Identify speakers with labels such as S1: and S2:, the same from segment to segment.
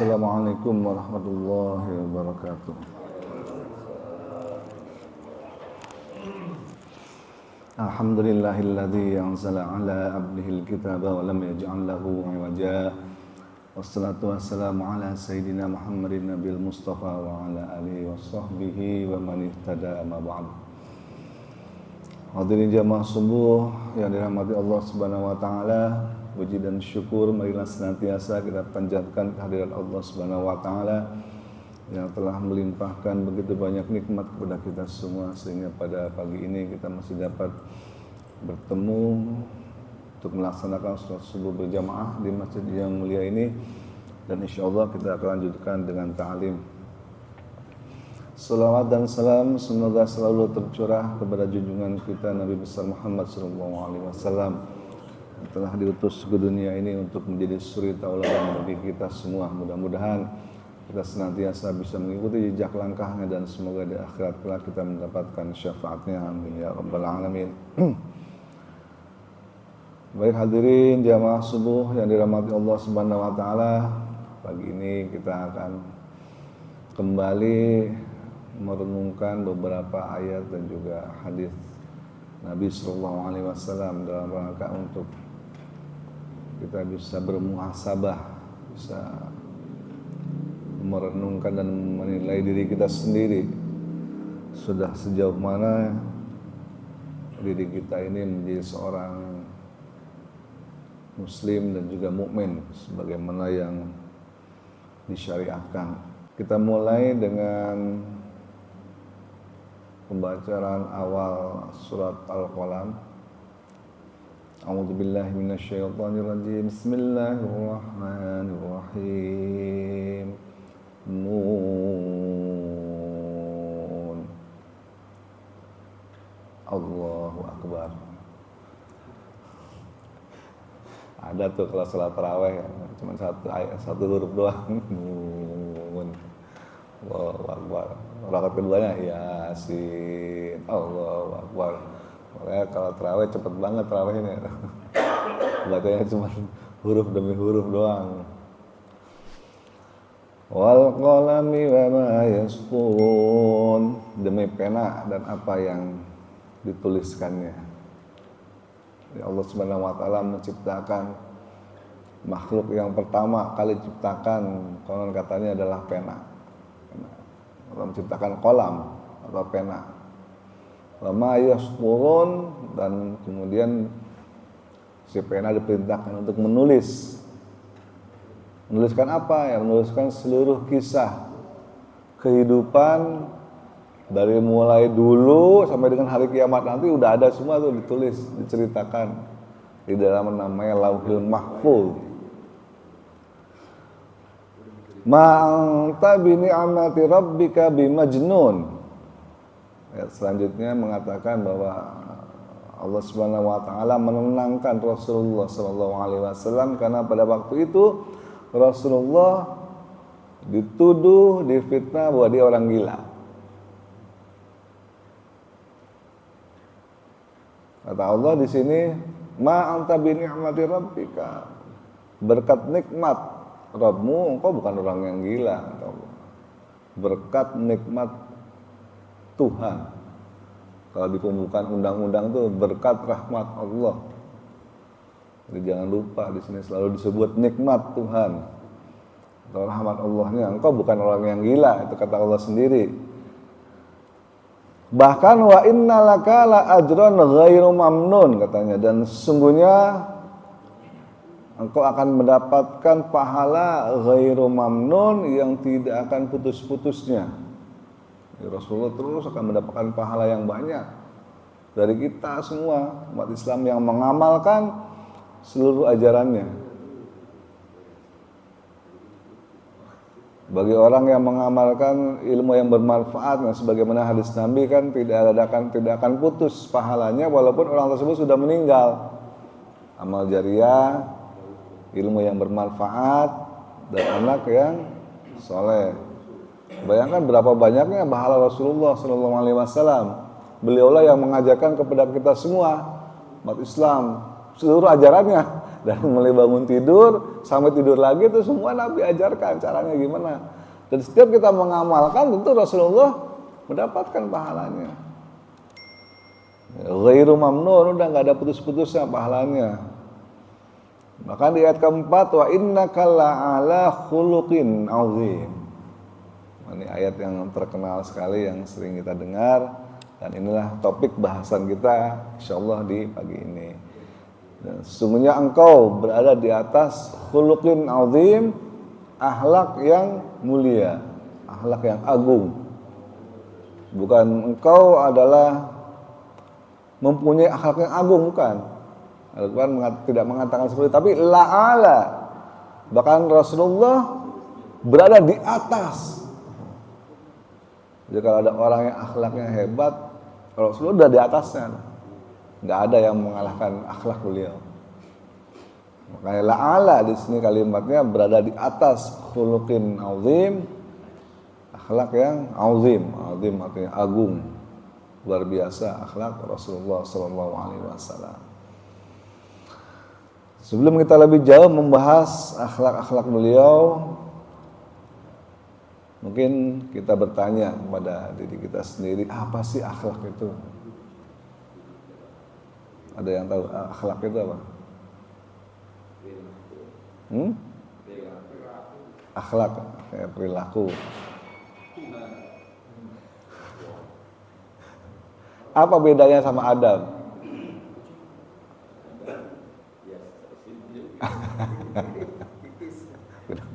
S1: Assalamualaikum warahmatullahi wabarakatuh. Alhamdulillahilladzi anzala ala abdihil kitaba wa lam yaj'al lahu 'iwaja. Wassalatu wassalamu ala sayyidina Muhammadin nabiyil mustafa wa ala alihi washabbihi wa man ihtada ma ba'd. Hadirin jamaah subuh yang dirahmati Allah Subhanahu wa taala, puji dan syukur marilah senantiasa kita panjatkan kehadirat Allah Subhanahu wa taala yang telah melimpahkan begitu banyak nikmat kepada kita semua, sehingga pada pagi ini kita masih dapat bertemu untuk melaksanakan sholat subuh berjamaah di masjid yang mulia ini, dan insyaallah kita akan lanjutkan dengan ta'lim. Salawat dan salam semoga selalu tercurah kepada junjungan kita Nabi besar Muhammad SAW yang telah diutus ke dunia ini untuk menjadi suri tauladan bagi kita semua. Mudah-mudahan kita senantiasa bisa mengikuti jejak langkahnya dan semoga di akhirat kelak kita mendapatkan syafaatnya, amin ya rabbal alamin. Baik hadirin jamaah subuh yang dirahmati Allah Subhanahu wa taala, pagi ini kita akan kembali merenungkan beberapa ayat dan juga hadis Nabi sallallahu alaihi wasallam dalam rangka untuk kita bisa bermuhasabah, bisa merenungkan dan menilai diri kita sendiri, sudah sejauh mana diri kita ini menjadi seorang muslim dan juga mukmin sebagaimana yang disyariatkan. Kita mulai dengan pembacaan awal surat Al-Qalam. A'udzubillahi minasyaitonirrajim. Bismillahirrahmanirrahim. Nun. Allahu Akbar. Ada tuh kalau salat tarawih cuma satu ayat, satu huruf doang. Nun. Allahu Akbar. Rakaat keduanya Yasin. Allahu Akbar. Makanya kalau tarawih cepet banget tarawihnya. Bacanya cuma huruf demi huruf doang. Wal qalami wa ma yasturun, demi pena dan apa yang dituliskannya. Allah Subhanahu wa taala menciptakan makhluk yang pertama kali diciptakan, konon katanya adalah pena. Allah menciptakan kolam atau pena. Wa ma yasturun, dan kemudian si pena diperintahkan untuk menulis. Menuliskan apa? Ya, menuliskan seluruh kisah kehidupan dari mulai dulu sampai dengan hari kiamat nanti udah ada semua tuh ditulis, diceritakan di dalam namanya Lauhil Mahfuz. Ma'anta bi ni'mati rabbika bimajnun. Ya, selanjutnya mengatakan bahwa Allah Subhanahu wa taala menenangkan Rasulullah sallallahu alaihi wasallam karena pada waktu itu Rasulullah dituduh, difitnah bahwa dia orang gila. Kata Allah di sini, ma anta bi ni'mati rabbika, berkat nikmat Rabbmu engkau bukan orang yang gila. Berkat nikmat Tuhan. Kalau di pembukaan undang-undang itu berkat rahmat Allah. Jadi jangan lupa di sini selalu disebut nikmat Tuhan atau rahmat Allahnya. Engkau bukan orang yang gila, itu kata Allah sendiri. Bahkan wa innalaka la ajran ghairu mamnun katanya, dan sesungguhnya engkau akan mendapatkan pahala ghairu mamnun yang tidak akan putus-putusnya. Rasulullah terus akan mendapatkan pahala yang banyak dari kita semua umat Islam yang mengamalkan seluruh ajarannya. Bagi orang yang mengamalkan ilmu yang bermanfaat, nah sebagaimana hadis Nabi kan tidak akan putus pahalanya walaupun orang tersebut sudah meninggal. Amal jariah, ilmu yang bermanfaat, dan anak yang soleh. Bayangkan berapa banyaknya pahala Rasulullah SAW. Beliaulah yang mengajarkan kepada kita semua umat Islam seluruh ajarannya Dan mulai bangun tidur sampai tidur lagi itu semua Nabi ajarkan caranya gimana. Dan setiap kita mengamalkan tentu Rasulullah mendapatkan pahalanya. Ghairu mamnun, udah nggak ada putus-putusnya pahalanya. Maka di ayat keempat, wa innaka la'ala khuluqin azim. Ini ayat yang terkenal sekali yang sering kita dengar, dan inilah topik bahasan kita insyaallah di pagi ini. Dan sesungguhnya engkau berada di atas khuluqin azim, akhlak yang mulia, akhlak yang agung. Bukan engkau adalah mempunyai akhlak yang agung, bukan. Al-Quran tidak mengatakan seperti itu, tapi la'ala. Bahkan Rasulullah berada di atas. Jadi kalau ada orang yang akhlaknya hebat, Rasulullah sudah di atasnya. Nggak ada yang mengalahkan akhlak beliau. Makanya la'ala di sini kalimatnya berada di atas khuluqin azim, akhlak yang azim. Azim artinya agung, luar biasa akhlak Rasulullah SAW. Sebelum kita lebih jauh membahas akhlak-akhlak beliau, mungkin kita bertanya kepada diri kita sendiri, apa sih akhlak itu? Ada yang tahu akhlak itu apa? Akhlak, kayak perilaku. Apa bedanya sama adab?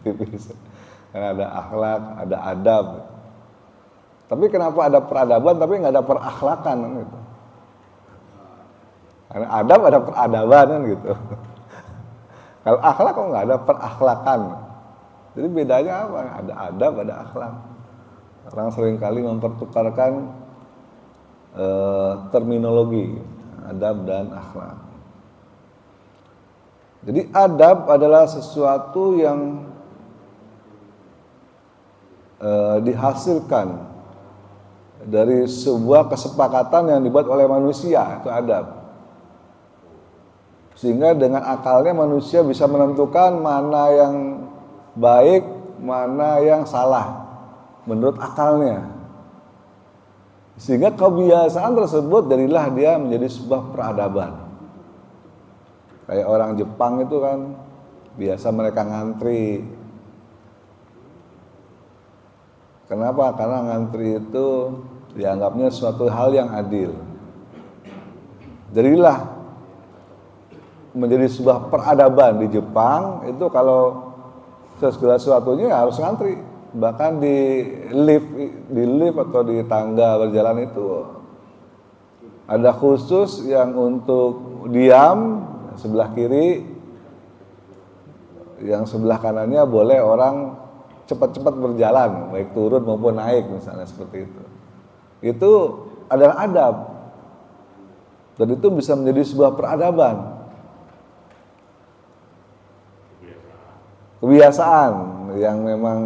S1: Tipis. Karena ada akhlak, ada adab. Tapi kenapa ada peradaban tapi nggak ada perakhlakan gitu? Karena adab ada peradaban kan gitu. Kalau akhlak kok nggak ada perakhlakan. Jadi bedanya apa? Ada adab, ada akhlak. Orang seringkali mempertukarkan terminologi adab dan akhlak. Jadi adab adalah sesuatu yang dihasilkan dari sebuah kesepakatan yang dibuat oleh manusia, itu adab. Sehingga dengan akalnya manusia bisa menentukan mana yang baik, mana yang salah menurut akalnya. Sehingga kebiasaan tersebut jadilah dia menjadi sebuah peradaban. Kayak orang Jepang itu kan biasa mereka ngantri. Kenapa? Karena ngantri itu dianggapnya suatu hal yang adil. Jadilah menjadi sebuah peradaban di Jepang itu kalau segala sesuatunya harus ngantri. Bahkan di lift atau di tangga berjalan itu ada khusus yang untuk diam sebelah kiri, yang sebelah kanannya boleh orang cepat-cepat berjalan, baik turun maupun naik misalnya seperti itu. Itu adalah adab. Dan itu bisa menjadi sebuah peradaban. Kebiasaan yang memang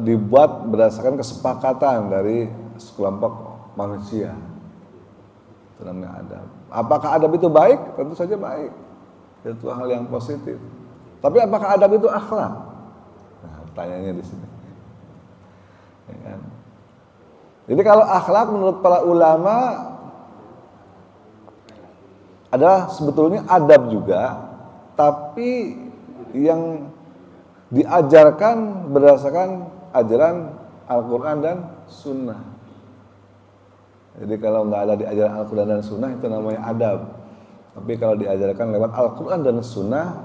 S1: dibuat berdasarkan kesepakatan dari sekelompok manusia. Itu namanya adab. Apakah adab itu baik? Tentu saja baik. Itu hal yang positif. Tapi apakah adab itu akhlak? Nah, pertanyaannya di sini. Ya kan? Jadi kalau akhlak menurut para ulama adalah sebetulnya adab juga, tapi yang diajarkan berdasarkan ajaran Al-Quran dan Sunnah. Jadi kalau nggak ada di ajaran Al-Quran dan Sunnah itu namanya adab. Tapi kalau diajarkan lewat Al-Quran dan Sunnah,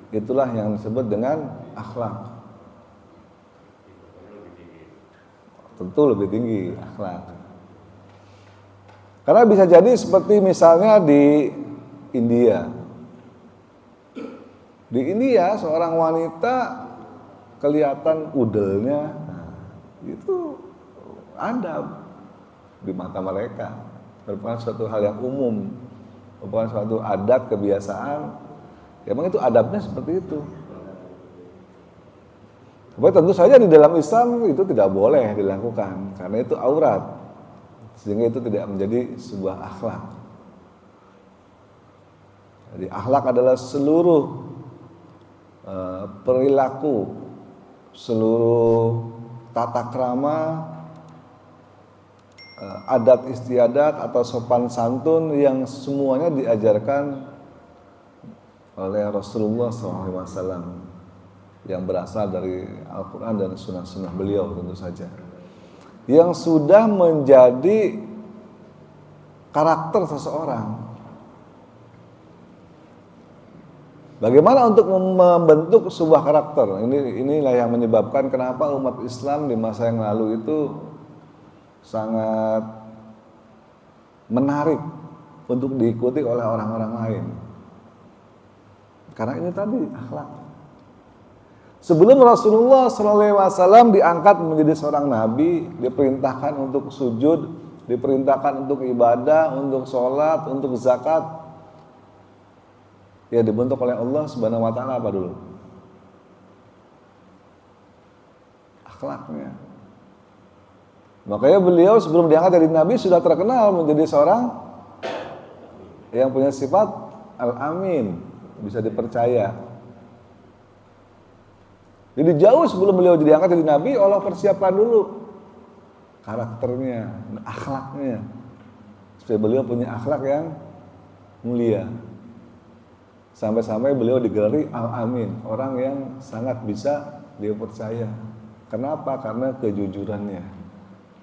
S1: itulah yang disebut dengan akhlak. Tentu lebih tinggi akhlak. Karena bisa jadi seperti misalnya di India. Di India seorang wanita kelihatan udelnya, itu adab di mata mereka, merupakan suatu hal yang umum, merupakan suatu adat kebiasaan. Ya, memang itu adabnya seperti itu. Tapi tentu saja di dalam Islam itu tidak boleh dilakukan karena itu aurat, sehingga itu tidak menjadi sebuah akhlak. Jadi akhlak adalah seluruh perilaku, seluruh tata krama, adat istiadat atau sopan santun yang semuanya diajarkan oleh Rasulullah SAW yang berasal dari Al-Quran dan sunnah-sunnah beliau tentu saja, yang sudah menjadi karakter seseorang. Bagaimana untuk membentuk sebuah karakter? Inilah yang menyebabkan kenapa umat Islam di masa yang lalu itu sangat menarik untuk diikuti oleh orang-orang lain. Karena ini tadi akhlak. Sebelum Rasulullah SAW diangkat menjadi seorang nabi, diperintahkan untuk sujud, diperintahkan untuk ibadah, untuk sholat, untuk zakat, ya dibentuk oleh Allah Subhanahu wa taala apa dulu? Akhlaknya. Makanya beliau sebelum diangkat dari nabi sudah terkenal menjadi seorang yang punya sifat al-amin, bisa dipercaya. Jadi jauh sebelum beliau diangkat jadi nabi, Allah persiapkan dulu karakternya, akhlaknya, supaya beliau punya akhlak yang mulia. Sampai-sampai beliau digelari Al-Amin, orang yang sangat bisa dipercaya. Kenapa? Karena kejujurannya,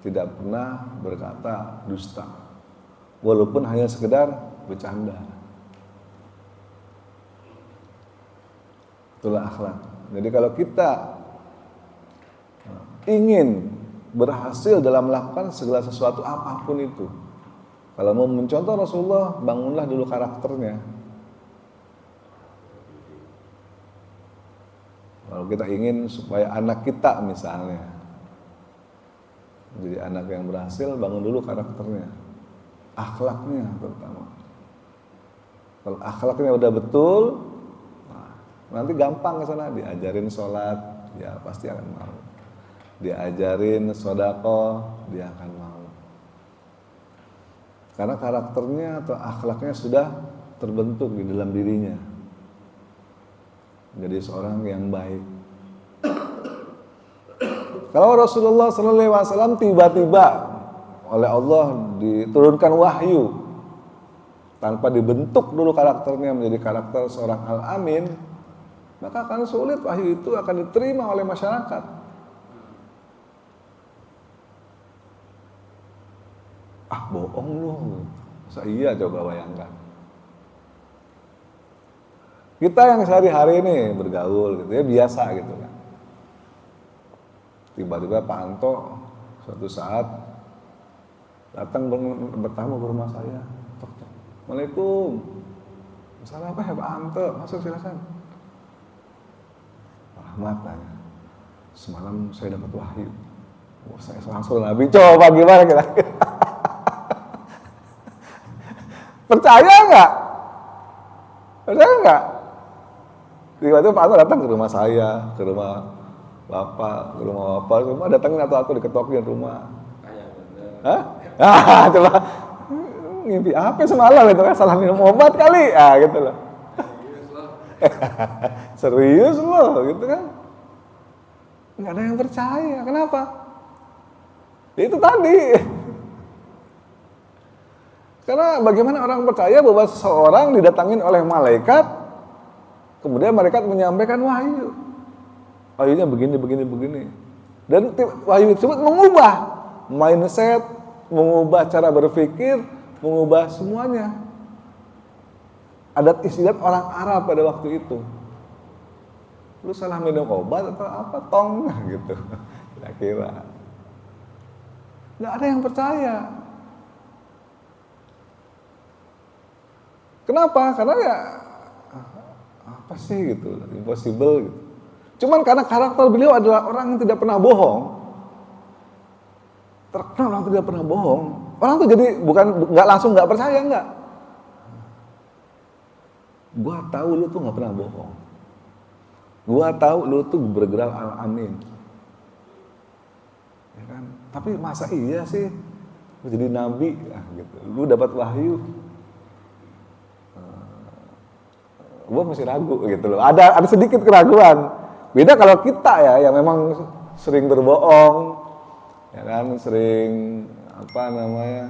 S1: tidak pernah berkata dusta, walaupun hanya sekedar bercanda. Itulah akhlak. Jadi kalau kita ingin berhasil dalam melakukan segala sesuatu apapun itu, kalau mau mencontoh Rasulullah, bangunlah dulu karakternya. Kalau kita ingin supaya anak kita misalnya jadi anak yang berhasil, bangun dulu karakternya, akhlaknya terutama. Kalau akhlaknya udah betul, nanti gampang ke sana, diajarin sholat, ya pasti akan mau. Diajarin sedekah, dia akan mau. Karena karakternya atau akhlaknya sudah terbentuk di dalam dirinya. Jadi seorang yang baik. Kalau Rasulullah SAW tiba-tiba oleh Allah diturunkan wahyu tanpa dibentuk dulu karakternya menjadi karakter seorang al-amin, maka akan sulit wahyu itu akan diterima oleh masyarakat. Ah, bohong lu. Iya, coba bayangkan. Kita yang sehari-hari ini bergaul gitu ya, biasa gitu kan. Tiba-tiba Pak Anto suatu saat datang bertamu ke rumah saya. Assalamualaikum. Masalah apa ya Pak Anto? Masuk silakan. Rahmat tanya. Semalam saya dapat wahyu. Wah, saya langsung Nabi. Coba gimana kira-kira? Percaya nggak? Percaya nggak? Tiba-tiba Pak Anto datang ke rumah saya, ke rumah Bapak, ke rumah Bapak, semua datangin atau diketokin rumah. Hah? Ah, coba ngimpi apa semalam itu kan, salah minum obat kali, gitu loh. Serius loh, gitu kan? Nggak ada yang percaya, kenapa? Ya itu tadi. Karena bagaimana orang percaya bahwa seseorang didatangin oleh malaikat, kemudian malaikat menyampaikan wahyu. Wahyunya begini. Dan wahyu tersebut mengubah mindset, mengubah cara berpikir, mengubah semuanya. Adat istiadat orang Arab pada waktu itu. Lu salah minum obat atau apa, tong, gitu. Kira-kira. Nggak ada yang percaya. Kenapa? Karena ya apa sih gitu, impossible gitu. Cuman karena karakter beliau adalah orang yang tidak pernah bohong. Terkenal orang tidak pernah bohong. Orang tuh jadi nggak langsung nggak percaya, nggak. Gua tahu lu tuh nggak pernah bohong. Gua tahu lu tuh bergerak al-amin. Ya kan? Tapi masa iya sih lu jadi nabi, gitu. Lu dapat wahyu. gue masih ragu gitu loh. Ada sedikit keraguan. Beda kalau kita ya yang memang sering berbohong, ya kan, sering apa namanya,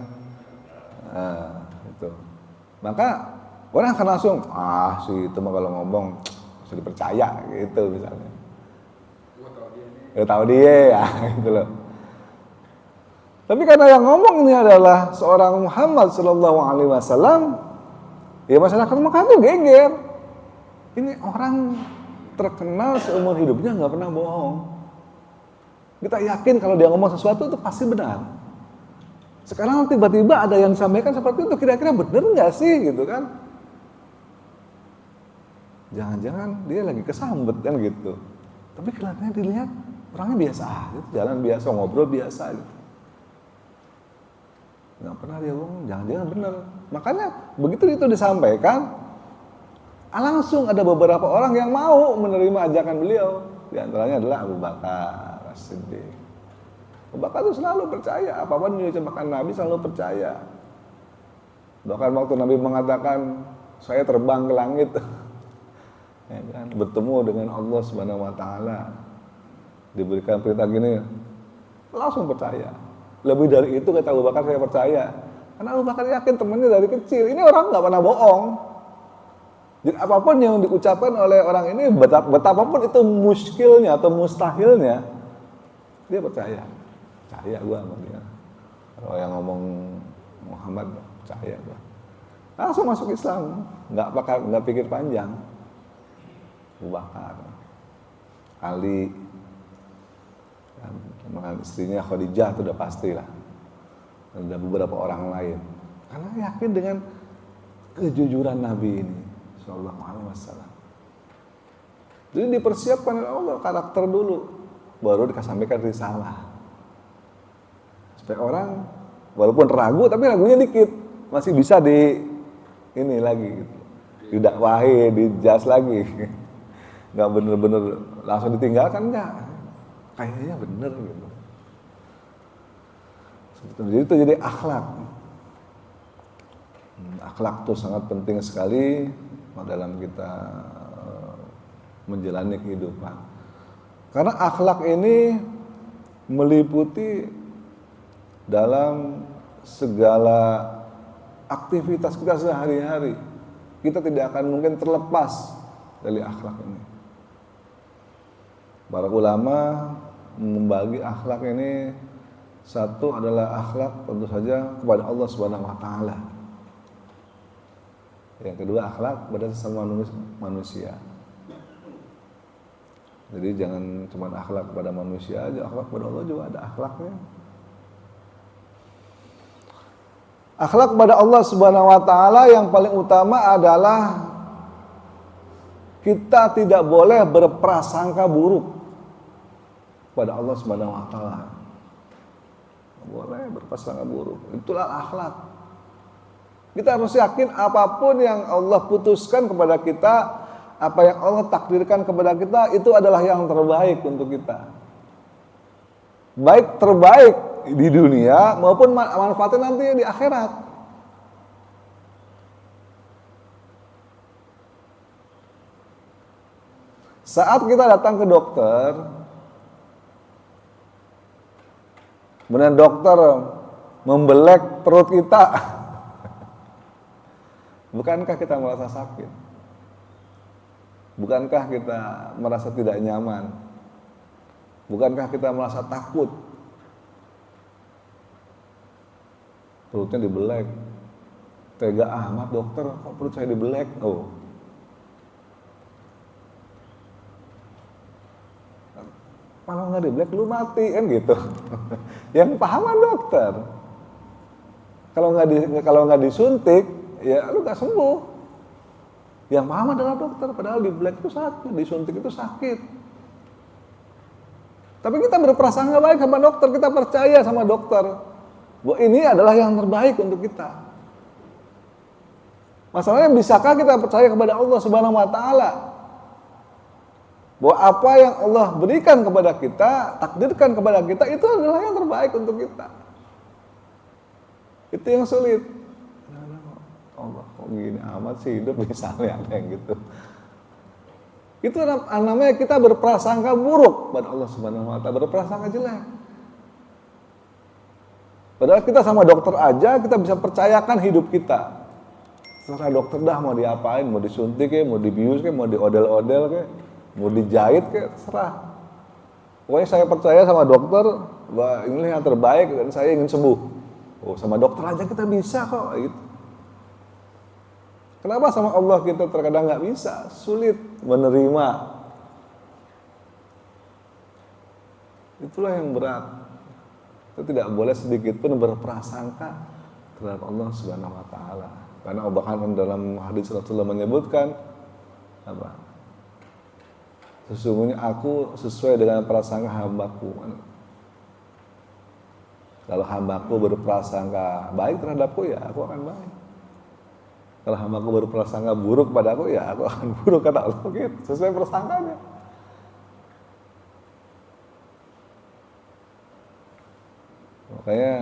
S1: gitu. Maka orang akan langsung, sih itu mah kalau ngomong bisa dipercaya gitu misalnya. Tahu dia ya gitu loh. Tapi karena yang ngomong ini adalah seorang Muhammad Sallallahu Alaihi Wasallam, ya masyarakat Mekah tuh geger. Ini orang terkenal seumur hidupnya nggak pernah bohong. Kita yakin kalau dia ngomong sesuatu itu pasti benar. Sekarang tiba-tiba ada yang disampaikan seperti itu, kira-kira benar nggak sih gitu kan? Jangan-jangan dia lagi kesambet kan gitu. Tapi kelihatannya dilihat orangnya biasa aja, jalan biasa, ngobrol biasa gitu. Nggak pernah dia ngomong, jangan-jangan benar. Makanya begitu itu disampaikan, langsung ada beberapa orang yang mau menerima ajakan beliau. Di antaranya adalah Abu Bakar As-Siddiq. Abu Bakar itu selalu percaya, apapun yang diucapkan Nabi selalu percaya. Bahkan waktu Nabi mengatakan, saya terbang ke langit, ya kan, bertemu dengan Allah Subhanahu Wa Taala, diberikan perintah gini, langsung percaya. Lebih dari itu kata Abu Bakar, saya percaya. Karena Abu Bakar yakin temannya dari kecil, ini orang nggak pernah bohong. Jadi apapun yang diucapkan oleh orang ini, betapapun itu muskilnya atau mustahilnya, dia percaya. Percaya gua sama dia. Kalau yang ngomong Muhammad, percaya gua. Langsung masuk Islam, nggak pikir panjang. Abu Bakar, Ali, dan istrinya Khadijah itu udah pastilah. Dan ada beberapa orang lain. Karena yakin dengan kejujuran Nabi ini. Sallallahu Alaihi Wasallam. Jadi dipersiapkan oleh Allah karakter dulu, baru disampaikan risalah. Supaya orang walaupun ragu, tapi ragunya dikit, masih bisa ini lagi, gitu. Didakwahi, dijelas lagi, nggak bener-bener langsung ditinggalkan, nggak. Kayaknya bener gitu. Jadi itu jadi akhlak. Akhlak itu sangat penting sekali dalam kita menjalani kehidupan. Karena akhlak ini meliputi dalam segala aktivitas kita sehari-hari. Kita tidak akan mungkin terlepas dari akhlak ini. Para ulama membagi akhlak ini, satu adalah akhlak tentu saja kepada Allah Subhanahu Wa Taala. Yang kedua akhlak pada sesama manusia. Jadi jangan cuma akhlak kepada manusia aja, akhlak kepada Allah juga ada akhlaknya. Akhlak kepada Allah Subhanahu Wa Taala yang paling utama adalah kita tidak boleh berprasangka buruk pada Allah Subhanahu Wa Taala. Boleh berprasangka buruk. Itulah akhlak. Kita harus yakin apapun yang Allah putuskan kepada kita, apa yang Allah takdirkan kepada kita, itu adalah yang terbaik untuk kita. Baik terbaik di dunia maupun manfaatnya nanti di akhirat. Saat kita datang ke dokter, kemudian dokter membelek perut kita, bukankah kita merasa sakit? Bukankah kita merasa tidak nyaman? Bukankah kita merasa takut? Perutnya dibelek. Tega amat dokter, kok perut saya dibelek? Oh. Kalau nggak dibelek lu mati kan gitu. Yang pahaman dokter. Kalau nggak disuntik, ya lu nggak sembuh. Yang paham adalah dokter, padahal di black itu sakit, disuntik itu sakit. Tapi kita berprasangka baik sama dokter, kita percaya sama dokter bahwa ini adalah yang terbaik untuk kita. Masalahnya, bisakah kita percaya kepada Allah Subhanahu Wa Taala bahwa apa yang Allah berikan kepada kita, takdirkan kepada kita, itu adalah yang terbaik untuk kita? Itu yang sulit. Allah kok gini amat sih hidup, misalnya ada yang gitu. Itu namanya kita berprasangka buruk pada Allah Subhanahu wa taala, berprasangka jelek. Padahal kita sama dokter aja kita bisa percayakan hidup kita. Terserah dokter dah mau diapain, mau disuntik ke, mau dibius ke, mau diodel-odel ke, mau dijahit ke, terserah. Pokoknya saya percaya sama dokter bahwa ini yang terbaik dan saya ingin sembuh. Oh, sama dokter aja kita bisa kok gitu. Kenapa sama Allah kita terkadang nggak bisa, sulit menerima? Itulah yang berat. Kita tidak boleh sedikit pun berprasangka terhadap Allah Subhanahu wa taala. Karena bahkan dalam hadis Rasulullah menyebutkan apa? Sesungguhnya aku sesuai dengan prasangka hambaku. Kalau hambaku berprasangka baik terhadapku, ya aku akan baik. Kalau hambaku berprasangka buruk padaku, ya aku akan buruk, kata Allah gitu, sesuai prasangkanya. Makanya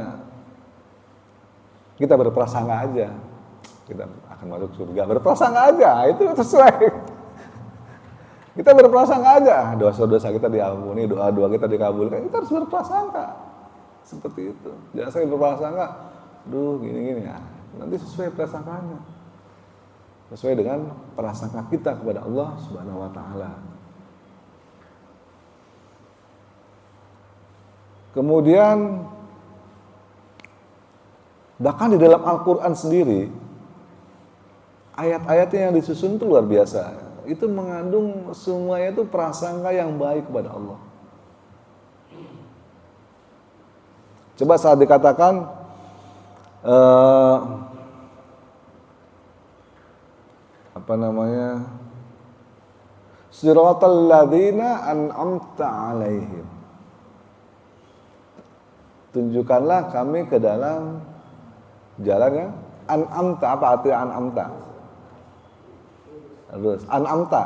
S1: kita berprasangka aja, kita akan masuk surga, berprasangka aja, itu sesuai. Kita berprasangka aja, dosa-dosa kita diampuni, doa-doa kita dikabulkan, kita harus berprasangka seperti itu. Jangan saya berprasangka, duh gini-gini ya, nanti sesuai prasangkanya, sesuai dengan prasangka kita kepada Allah Subhanahu wa taala. Kemudian bahkan di dalam Al-Qur'an sendiri ayat-ayatnya yang disusun itu luar biasa. Itu mengandung semuanya itu prasangka yang baik kepada Allah. Coba saat dikatakan apa namanya, siratal ladzina an'amta 'alaihim, tunjukkanlah kami ke dalam jalannya an'amta. Apa arti an'amta? Terus an'amta,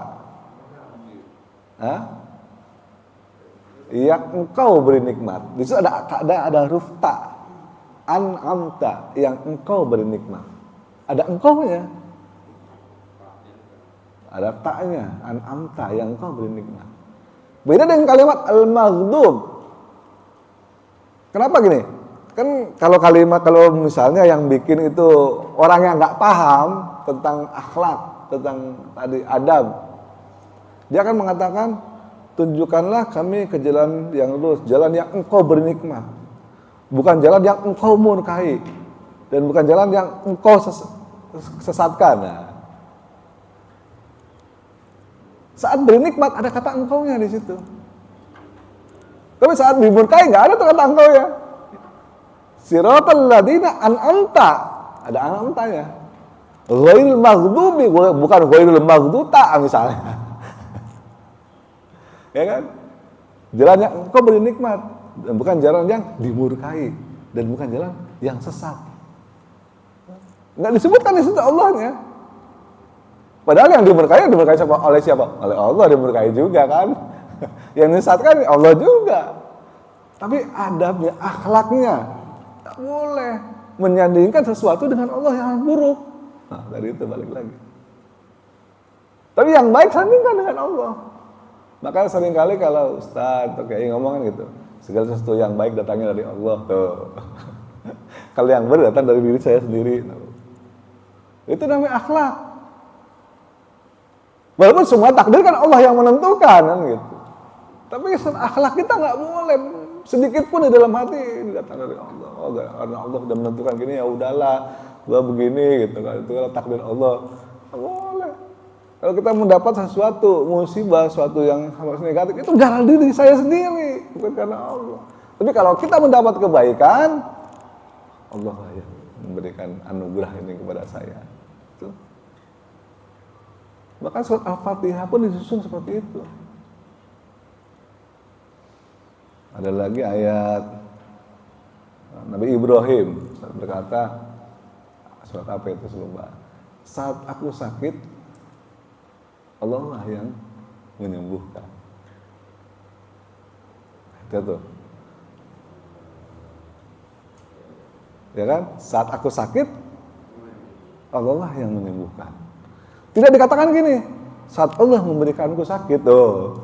S1: yang engkau beri nikmat. Di situ ada huruf ta. An'amta, yang engkau beri nikmat. Ada engkaunya. Ada ta'nya, an'amta, yang engkau beri nikmat. Beda dengan kalimat al-maghdub. Kenapa gini? Kan kalau misalnya yang bikin itu orang yang nggak paham tentang akhlak, tentang tadi adab, dia akan mengatakan, tunjukkanlah kami ke jalan yang lurus, jalan yang engkau beri nikmat, bukan jalan yang engkau murkai, dan bukan jalan yang engkau sesatkan. Nah, saat beri nikmat ada kata engkaunya di situ, tapi saat dimurkai nggak ada tuh kata engkaunya. Siratal ladzina an'amta, ada an'amtanya. Ghairil maghdubi, bukan ghairil maghduta misalnya. Ya kan? Jalan yang engkau beri nikmat, dan bukan jalan yang dimurkai, dan bukan jalan yang sesat. Enggak disebutkan di situ Allahnya. Padahal yang dimurkai siapa? Oleh siapa? Oleh Allah dimurkai juga kan. Yang disesatkan Allah juga. Tapi adabnya, akhlaknya tak boleh menyandingkan sesuatu dengan Allah yang buruk. Nah, dari itu balik lagi. Tapi yang baik sandingkan dengan Allah. Maka seringkali kalau Ustaz atau kiai ngomong gitu, segala sesuatu yang baik datangnya dari Allah. Tuh. Kalau yang benar datang dari diri saya sendiri. Itu namanya akhlak. Walaupun semua takdir kan Allah yang menentukan kan gitu. Tapi akhlak kita nggak boleh sedikit pun di dalam hati datang dari Allah. Oh, karena Allah sudah menentukan gini, ya udahlah, gua begini gitu kan. Itu kalau takdir Allah. Nggak boleh. Kalau kita mendapat sesuatu musibah, sesuatu yang negatif, itu gara diri saya sendiri, bukan karena Allah. Tapi kalau kita mendapat kebaikan, Allah lah yang memberikan anugerah ini kepada saya. Itu. Bahkan surat Al-Fatihah pun disusun seperti itu. Ada lagi ayat Nabi Ibrahim berkata, surat apa itu lupa. Saat aku sakit, Allah lah yang menyembuhkan. Itu tuh. Ya kan? Saat aku sakit, Allah lah yang menyembuhkan. Tidak dikatakan gini, saat Allah memberikanku sakit. Tuh,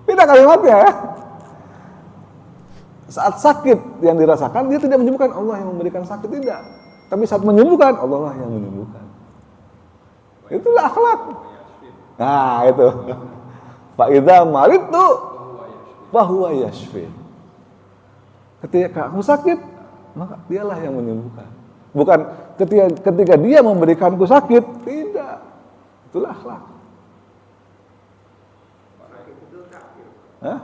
S1: beda kalimatnya ya. Saat sakit yang dirasakan, dia tidak menyembuhkan, Allah yang memberikan sakit, tidak. Tapi saat menyembuhkan, Allah lah yang menyembuhkan. Itulah akhlak. Nah itu. Fa idza maridtu fahuwa yashfi. Ketika aku sakit, maka dialah yang menyembuhkan. Bukan ketika dia memberikanku sakit, tidak. Itulah akhlak. Hah?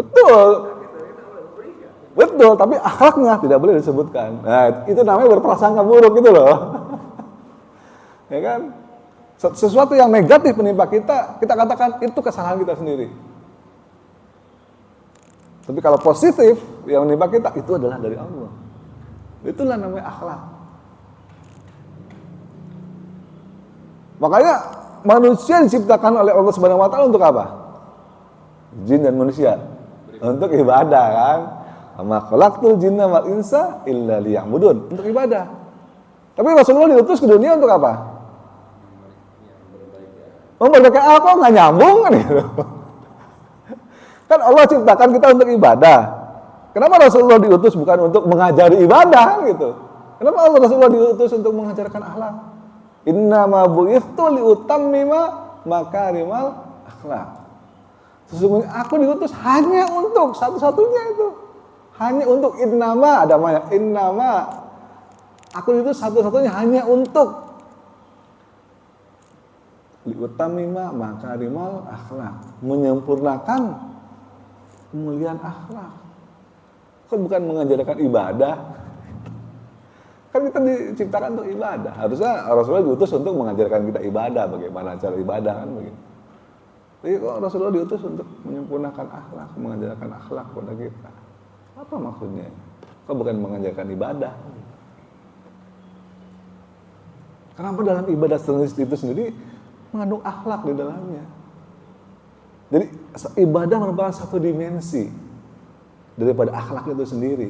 S1: Betul. Betul, tapi akhlaknya tidak boleh disebutkan. Nah, itu namanya berprasangka buruk gitu loh. Ya kan? Sesuatu yang negatif menimpa kita, kita katakan itu kesalahan kita sendiri. Tapi kalau positif yang menimpa kita, itu adalah dari Allah. Itulah namanya akhlak. Makanya manusia diciptakan oleh Allah Subhanahu wa taala untuk apa? Jin dan manusia. Untuk ibadah kan. Ama khalaqtul jinna wal insa illa liya'budun, untuk ibadah. Tapi Rasulullah diutus ke dunia untuk apa? Memperbaiki apa? Nggak nyambung kan gitu. Kan Allah ciptakan kita untuk ibadah. Kenapa Rasulullah diutus bukan untuk mengajari ibadah kan gitu? Kenapa Rasulullah diutus untuk mengajarkan akhlak? Innama bu'itsu liutammima makarimal akhlak. Sesungguhnya aku diutus hanya untuk satu-satunya itu. Hanya untuk innama, ada namanya innama. Aku diutus satu-satunya hanya untuk liutammima makarimal akhlak, menyempurnakan kemuliaan akhlak. Kok bukan mengajarkan ibadah? Kan kita diciptakan untuk ibadah. Harusnya Rasulullah diutus untuk mengajarkan kita ibadah, bagaimana cara ibadah kan begitu. Jadi kok Rasulullah diutus untuk menyempurnakan akhlak, mengajarkan akhlak kepada kita. Apa maksudnya? Kok bukan mengajarkan ibadah? Kenapa dalam ibadah itu sendiri mengandung akhlak di dalamnya? Jadi ibadah merupakan satu dimensi daripada akhlak itu sendiri.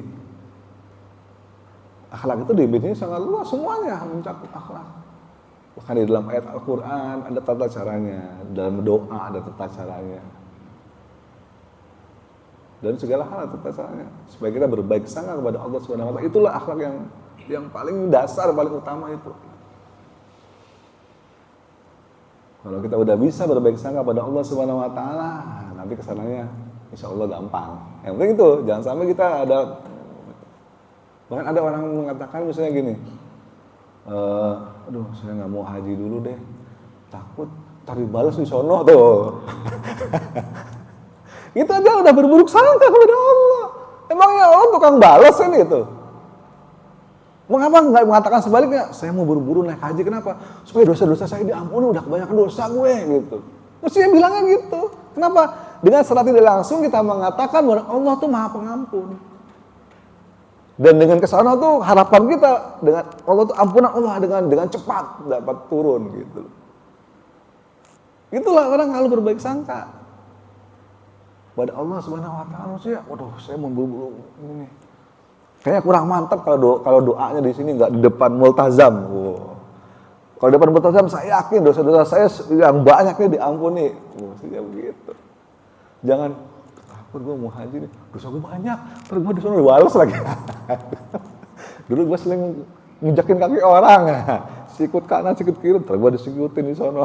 S1: Akhlak itu dimensinya sangat luas, semuanya mencakup akhlak. Bahkan di dalam ayat Al-Quran ada tata caranya, dalam doa ada tata caranya, dan segala hal ada tata caranya supaya kita berbaik sangka kepada Allah Subhanahu wa taala. Itulah akhlak yang paling dasar, paling utama itu. Kalau kita udah bisa berbaik sangka pada Allah Subhanahu wa taala, nanti kesananya insya Allah gampang. Yang penting itu, jangan sampai kita ada, bahkan ada orang mengatakan misalnya gini, aduh saya nggak mau haji dulu deh, takut ntar dibalas di sono tuh. Itu aja udah berburuk sangka kepada Allah. Emangnya Allah tukang balas kan itu? Mengapa nggak mengatakan sebaliknya? Saya mau buru-buru naik haji, kenapa? Supaya dosa-dosa saya diampuni, udah kebanyakan dosa gue gitu. Mestinya bilangnya gitu. Kenapa? Dengan secara tidak langsung kita mengatakan bahwa Allah tuh Maha Pengampun. Dan dengan kesana tuh harapan kita dengan Allah tuh ampunan Allah dengan cepat dapat turun gitu. Itulah orang kalau berbaik sangka pada Allah Subhanahu wa taala. Maksudnya, waduh saya mau buru-buru ini. Kayaknya kurang mantap kalau doanya di sini nggak di depan multazam. Wow. Kalau di depan multazam saya yakin dosa-dosa saya yang banyaknya diampuni. Maksudnya begitu. Jangan takut gue mau haji nih, dosa gue banyak, terus gue disuruh dibalas lagi. Dulu gue sering nginjakin kaki orang, sikut kanan, sikut kiri, terus gue disikutin di sono.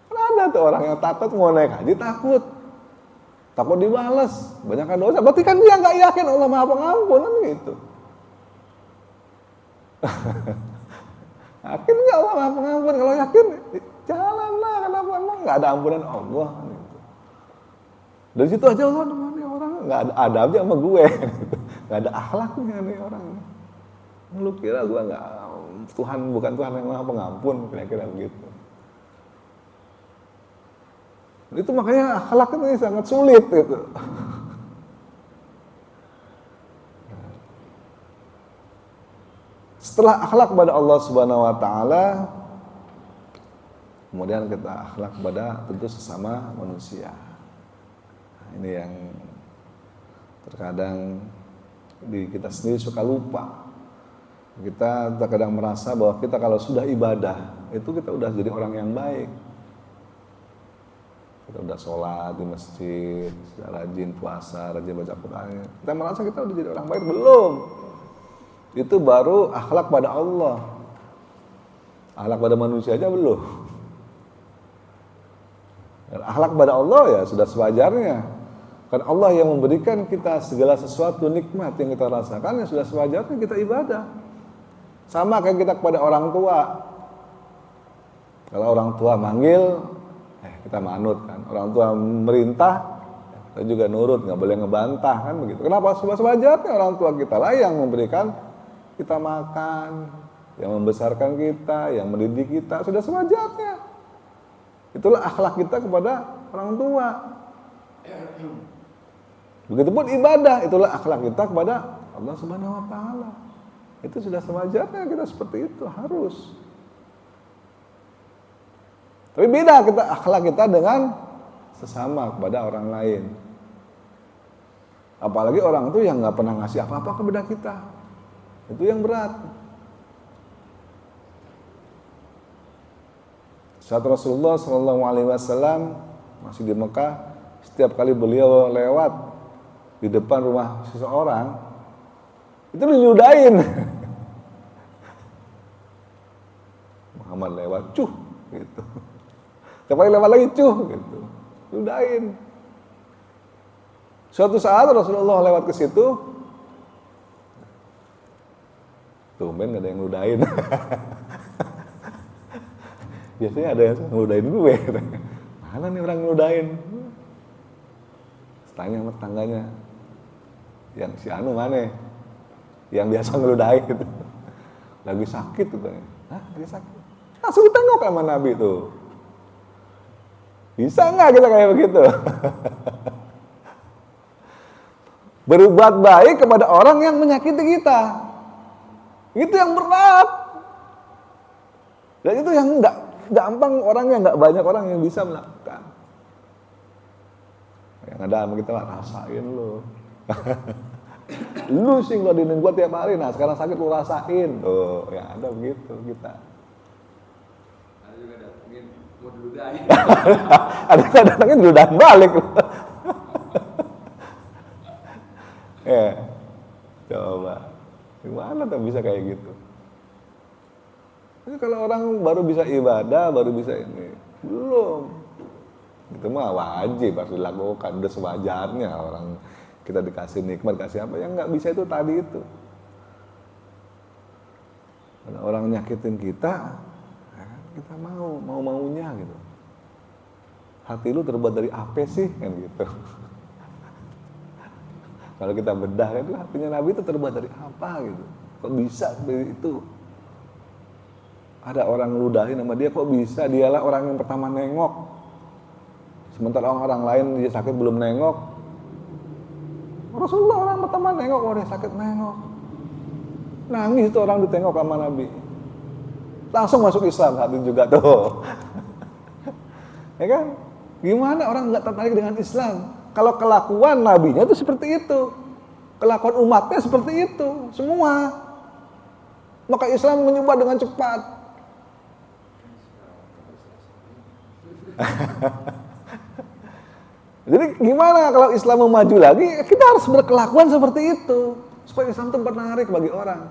S1: Kan ada tuh orang yang takut mau naik haji, takut dibalas, banyakkan dosa. Berarti kan dia nggak yakin Allah Maha Pengampun kan gitu. Yakin nggak Allah Maha Pengampun? Kalau yakin, jalanlah. Kenapa emang nggak ada ampunan Allah? Gitu. Dari situ aja Allah nih orang nggak ada adabnya sama gue, nggak ada akhlaknya nih orang. Lu kira gue nggak Tuhan, bukan Tuhan yang Maha Pengampun, kira-kira begitu. Itu makanya akhlak ini sangat sulit gitu. Setelah akhlak kepada Allah Subhanahu wa taala, kemudian kita akhlak kepada tentu sesama manusia. Nah, ini yang terkadang kita sendiri suka lupa. Kita terkadang merasa bahwa kita kalau sudah ibadah, itu kita udah jadi orang yang baik. Kita udah sholat di masjid, sudah rajin puasa, rajin baca Quran. Kita merasa kita udah jadi orang baik. Belum. Itu baru akhlak pada Allah. Akhlak pada manusia aja belum. Dan akhlak pada Allah ya sudah sewajarnya. Karena Allah yang memberikan kita segala sesuatu nikmat yang kita rasakan, ya sudah sewajarnya kita ibadah. Sama kayak kita kepada orang tua. Kalau orang tua manggil, kita manut kan. Orang tua merintah, kita juga nurut, nggak boleh ngebantah kan begitu. Kenapa? Sewajarnya orang tua kita lah yang memberikan kita makan, yang membesarkan kita, yang mendidik kita, sudah sewajarnya. Itulah akhlak kita kepada orang tua. Begitupun ibadah, itulah akhlak kita kepada Allah Subhanahu wa taala. Itu sudah sewajarnya kita seperti itu, harus. Tapi beda kita akhlak kita dengan sesama kepada orang lain. Apalagi orang itu yang nggak pernah ngasih apa-apa kepada kita. Itu yang berat. Saat Rasulullah SAW masih di Mekah, setiap kali beliau lewat di depan rumah seseorang, itu diludahin. Muhammad lewat, cuh, gitu. Setiap kali lewat lagi, cuh, gitu. Ludahin. Suatu saat Rasulullah lewat ke situ, tumben gak ada yang ludahin. Biasanya ada yang ngeludahin gue. Mana nih orang ngeludahin? Tanya sama tetangganya, yang si Anu mana? Yang biasa ngeludahin gitu. Lagi sakit tuh. Hah? Lagi sakit? Langsung tengok sama Nabi tuh. Bisa nggak kita kayak begitu? Berbuat baik kepada orang yang menyakiti kita. Itu yang berat. Dan itu yang nggak gampang orangnya, nggak banyak orang yang bisa melakukan. Yang ada sama kita, rasain lu. Lu sih ngeladinin gua tiap hari, nah sekarang sakit lu rasain. Tuh, yang ada begitu kita.
S2: Ada juga datengin, mau diludahin.
S1: Ada yang datengin diludahin balik. Ya, coba. Gimana tuh bisa kayak gitu? Ini kalau orang baru bisa ibadah, baru bisa ini, belum. Itu mah wajib harus dilakukan, udah sewajarnya orang kita dikasih nikmat, kasih apa, yang nggak bisa itu tadi itu. Ada orang nyakitin kita, kita mau-maunya gitu. Hati lu terbuat dari apa sih, kan gitu. Kalau kita bedah kan, hatinya Nabi itu terbuat dari apa gitu. Kok bisa dari itu? Ada orang ludahin sama dia, kok bisa? Dialah orang yang pertama nengok. Sementara orang lain dia sakit belum nengok. Rasulullah orang pertama nengok, orang dia sakit nengok. Nangis itu orang ditengok sama Nabi. Langsung masuk Islam saat itu juga tuh. Ya kan? Gimana orang nggak tertarik dengan Islam? Kalau kelakuan nabinya itu seperti itu. Kelakuan umatnya seperti itu. Semua. Maka Islam menyebar dengan cepat. Jadi gimana kalau Islam mau maju lagi, kita harus berkelakuan seperti itu supaya Islam itu menarik bagi orang.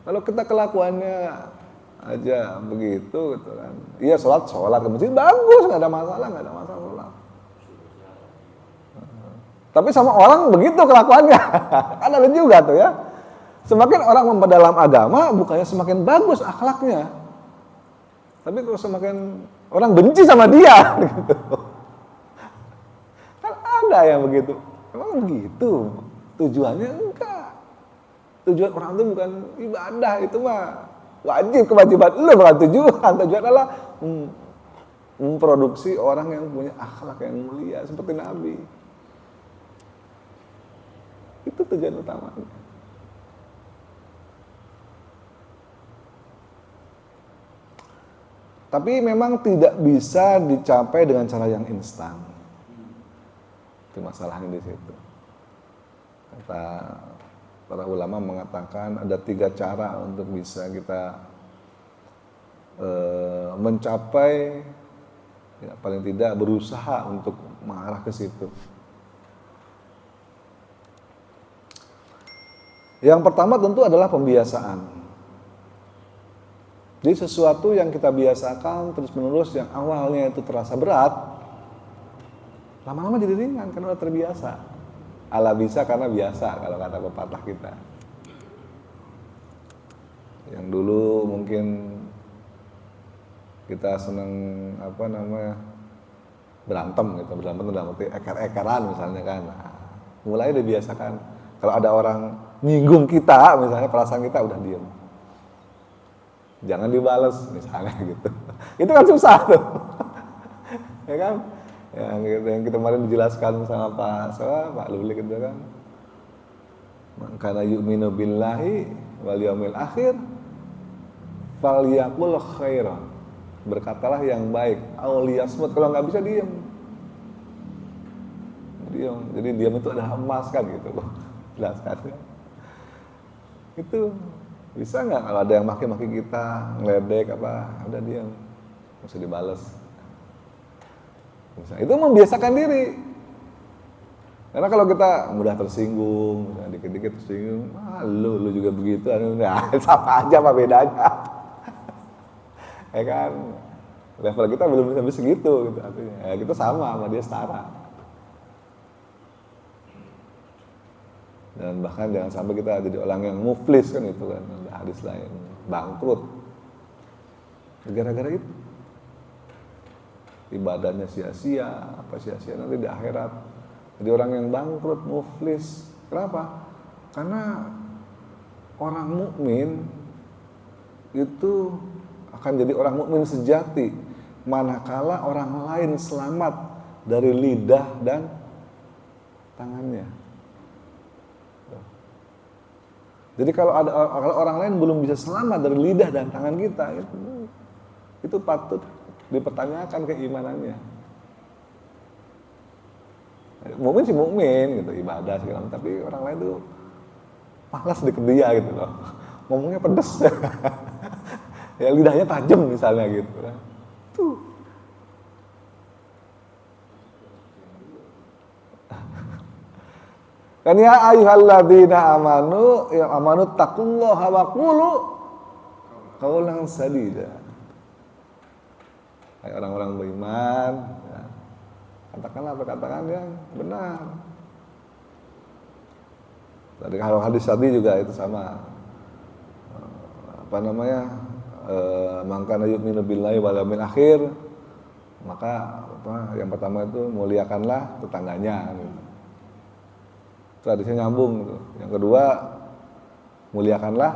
S1: Kalau kita kelakuannya aja begitu gitu kan. Iya, sholat ke masjid bagus, nggak ada masalah sholat. Tapi sama orang begitu kelakuannya. Kan ada juga tuh ya. Semakin orang memperdalam agama, bukannya semakin bagus akhlaknya. Tapi kalau semakin orang benci sama dia gitu. Kan ada yang begitu. Emang begitu tujuannya? Enggak. Tujuan orang itu bukan ibadah, itu mah wajib, kewajiban lu, bukan tujuan. Tujuan adalah memproduksi orang yang punya akhlak yang mulia seperti Nabi. Itu tujuan utamanya. Tapi memang tidak bisa dicapai dengan cara yang instan. Itu masalahnya di situ. Kata para ulama mengatakan ada 3 cara untuk bisa kita mencapai, ya, paling tidak berusaha untuk mengarah ke situ. Yang pertama tentu adalah pembiasaan. Jadi sesuatu yang kita biasakan terus-menerus yang awalnya itu terasa berat, lama-lama jadi ringan karena udah terbiasa. Ala bisa karena biasa kalau kata pepatah kita. Yang dulu mungkin kita senang berantem gitu, berantem dalam arti eker-ekeran misalnya kan. Nah, mulai dibiasakan kalau ada orang nyinggung kita misalnya, perasaan kita udah diem, jangan dibales misalnya gitu. Itu kan susah tuh. Ya kan? Yang kita kemarin dijelaskan sama Pak Luli gitu kan. Karena yu'minu billahi wal yaumil akhir falyaqul khairan. Berkatalah yang baik. Aw liyasmut, kalau nggak bisa diem. Diam. Jadi diam itu adalah emas kan gitu loh. Jelaskan. Itu bisa nggak kalau ada yang maki-maki kita, ngeledek apa, udah diam. Nggak usah dibales. Itu membiasakan diri. Karena kalau kita mudah tersinggung, dikit-dikit tersinggung, lu juga begitu, nah, sama aja apa bedanya? Ya kan, level kita belum sampai segitu, gitu artinya. Ya, kita sama dia setara. Dan bahkan jangan sampai kita jadi orang yang muflis kan itu kan, ada hadis lain, bangkrut. Gara-gara itu. Ibadahnya sia-sia, apa sia-sia nanti di akhirat. Jadi orang yang bangkrut, muflis. Kenapa? Karena orang mukmin itu akan jadi orang mukmin sejati manakala orang lain selamat dari lidah dan tangannya. Jadi kalau orang lain belum bisa selamat dari lidah dan tangan kita, itu patut dipertanyakan keimanannya. Mukmin sih mukmin gitu, ibadah segala macam, tapi orang lain tuh malas deket dia gitu loh. Ngomongnya pedes. Ya lidahnya tajam misalnya gitu. Tuh. Kan ya ayyuhalladzina amanu ya amanu taqullaha wa qulu qaulan sadida. Hai orang-orang beriman, ya, katakanlah perkataan yang benar. Tadi kalau hadis tadi juga itu sama. Mangkana yu'minu billahi wal yaumil akhir, maka yang pertama itu muliakanlah tetangganya gitu. Itu hadisnya nyambung gitu. Yang kedua, muliakanlah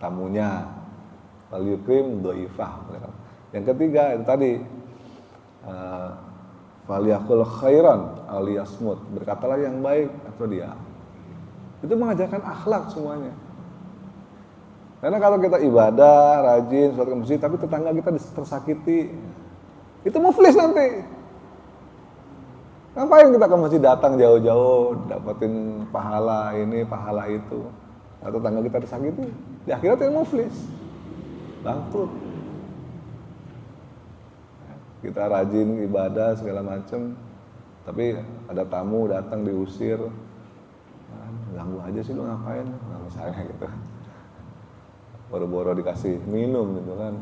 S1: tamunya. Wal yukrim dhaifah. Yang ketiga itu tadi falyaqul khairan aw liyasmut, berkatalah yang baik atau diam. Itu mengajarkan akhlak semuanya. Karena kalau kita ibadah, rajin, sholat ke masjid, tapi tetangga kita tersakiti, itu muflis nanti. Ngapain kita ke masjid datang jauh-jauh, dapetin pahala ini, pahala itu. Atau tetangga kita tersakiti, di akhirat itu muflis, bangkrut. Kita rajin ibadah segala macam, tapi ada tamu datang diusir, ganggu aja sih lu ngapain, nah, misalnya gitu. Boro-boro dikasih minum gitu kan,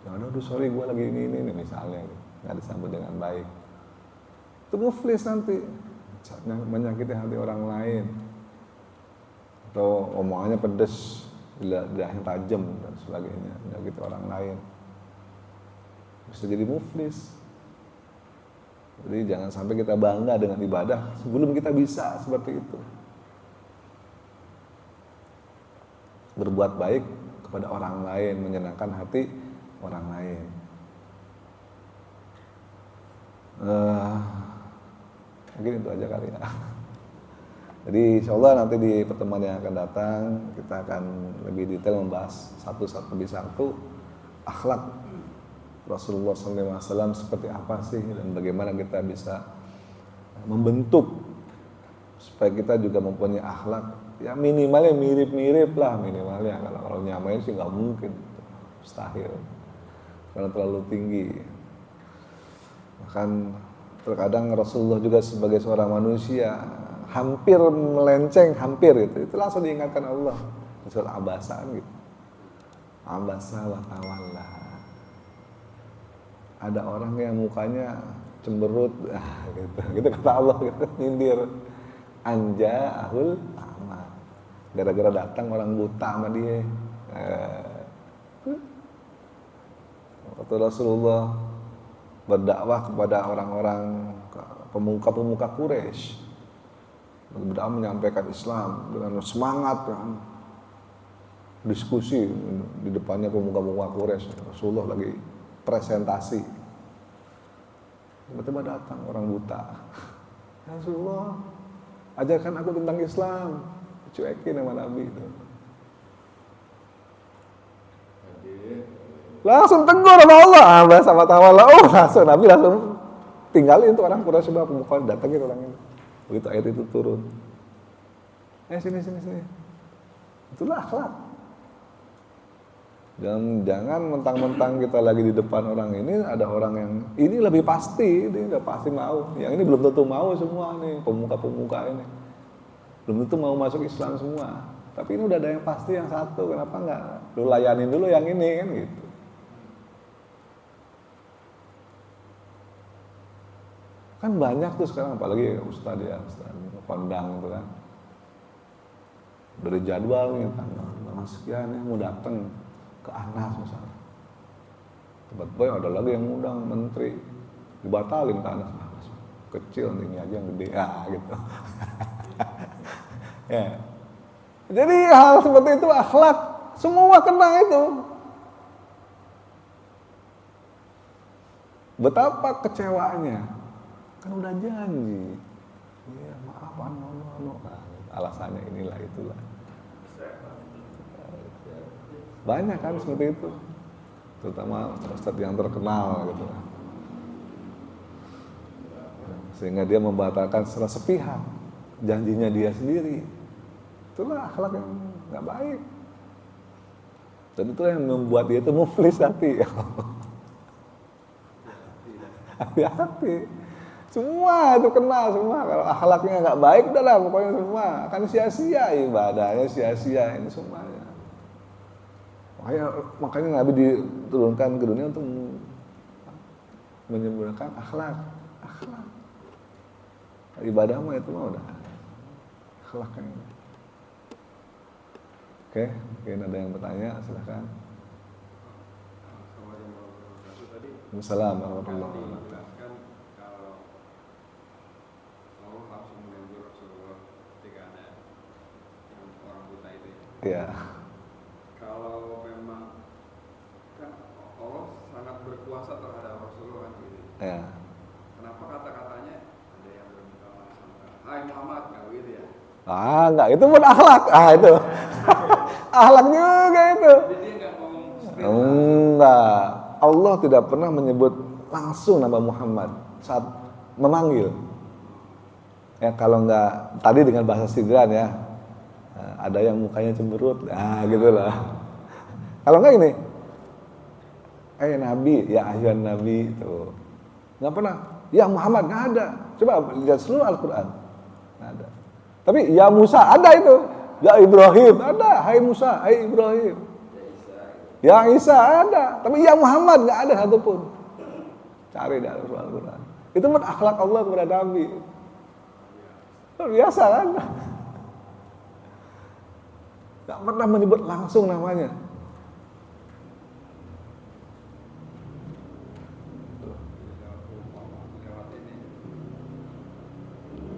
S1: jangan aduh sorry gue lagi ini misalnya, gitu. Nggak disambut dengan baik, itu muflis nanti, menyakiti hati orang lain, atau omongannya pedes, lidahnya tajam dan sebagainya, menyakiti orang lain. Bisa jadi muflis. Jadi jangan sampai kita bangga dengan ibadah sebelum kita bisa seperti itu. Berbuat baik kepada orang lain, menyenangkan hati orang lain. Mungkin itu aja kali ya. Jadi insyaallah nanti di pertemuan yang akan datang kita akan lebih detail membahas satu demi satu akhlak Rasulullah SAW seperti apa sih dan bagaimana kita bisa membentuk supaya kita juga mempunyai akhlak ya minimalnya mirip-mirip lah minimalnya. Kalau nyamain sih nggak mungkin, mustahil karena terlalu tinggi. Bahkan terkadang Rasulullah juga sebagai seorang manusia hampir melenceng, hampir gitu. Itu langsung diingatkan Allah di surat Abasa gitu. Abasa wa tawalla. Ada orang yang mukanya cemberut, gitu kata Allah, gitu, nyindir. Anja ahul ama. Gara-gara datang orang buta sama dia. Waktu Rasulullah berdakwah kepada orang-orang pemuka-pemuka Quraisy, berdakwah menyampaikan Islam dengan semangat kan. Diskusi di depannya pemuka-pemuka Quraisy, Rasulullah lagi presentasi. Tiba-tiba datang orang buta. Ya Rasulullah, ajarkan aku tentang Islam. Cuekin sama Nabi itu. Langsung tegur sama Allah. Sama tawalla. Oh, langsung Nabi langsung tinggalin tuh orang Quraisy sebab pemuka, datangin orang ini. Begitu ayat itu turun. Sini. Itulah akhlak. Jangan mentang-mentang kita lagi di depan orang ini, ada orang yang ini lebih pasti, dia udah pasti mau. Yang ini belum tentu mau semua nih, pemuka-pemuka ini. Belum tentu mau masuk Islam semua. Tapi ini udah ada yang pasti yang satu, kenapa enggak? Lu layanin dulu yang ini kan gitu. Kan banyak tuh sekarang, apalagi Ustaz kondang gitu kan. Dari jadwal nih, tanggal sekian yang mau datang ke Anas misalnya. Tiba-tiba ada lagi yang ngundang menteri, dibatalin ke Anas. Kecil ini aja yang gede, gitu. Ya. Jadi hal seperti itu akhlak, semua kena itu. Betapa kecewanya, kan udah janji. Ya maaf, alasannya inilah itulah. Banyak kan seperti itu, terutama ustadz yang terkenal gitu, sehingga dia membatalkan secara sepihak janjinya dia sendiri. Itulah akhlak yang nggak baik, dan itu yang membuat dia itu muflis nanti. Hati-hati, semua itu kena semua. Kalau akhlaknya nggak baik, udahlah pokoknya semua akan sia-sia ibadahnya, sia-sia ini semuanya. Makanya Nabi diturunkan ke dunia untuk menyempurnakan akhlak. Ibadah mah itu mah udah akhlaknya. Oke, mungkin ada yang bertanya, silakan. Assalamualaikum warahmatullahi wabarakatuh.
S2: Kalau Allah langsung menegur Rasulullah ketika ada yang orang buta itu.
S1: Ya.
S2: Kalau memang kan Allah sangat berkuasa terhadap Rasulullah kan gitu.
S1: Ya.
S2: Kenapa kata-katanya ada yang berbicara Hai Muhammad, nggak begitu ya?
S1: Enggak, itu pun akhlak. Itu. Akhlak juga itu.
S2: Jadi dia nggak ngomong straight.
S1: Enggak. Allah tidak pernah menyebut langsung nama Muhammad saat memanggil. Ya kalau enggak tadi dengan bahasa sindiran ya. Ada yang mukanya cemberut, gitulah. Kalau enggak ini, Nabi, ya ayyuhan Nabi itu, nggak pernah. Ya Muhammad nggak ada. Coba lihat seluruh Al-Quran, nggak ada. Tapi ya Musa ada itu, ya Ibrahim ada, Hai Musa, Hai Ibrahim. Ya Isa ada, tapi ya Muhammad nggak ada satupun. Cari di Al-Quran. Itu pun akhlak Allah kepada Nabi. Luar biasa kan? Gak pernah menyebut langsung namanya.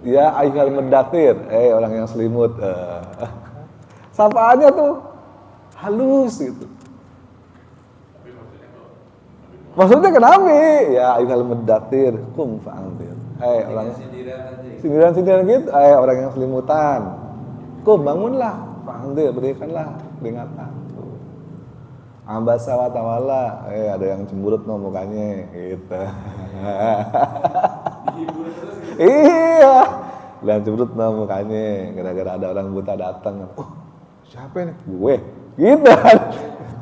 S1: Ya ayyuhal muddatsir, orang yang selimut. Sapaannya tuh halus gitu. Maksudnya ke Nabi, ya ayyuhal muddatsir, qum fa'anzir. Orang sindiran gitu, orang yang selimutan. Qum bangunlah, fa'anzir, berikanlah peringatan. Abasa wa tawalla, ada yang cemberut no mukanya gitu. Iya, Lihat cemberut mukanya, gara-gara ada orang buta datang. Oh, siapa nih? Gue. Gitu kan.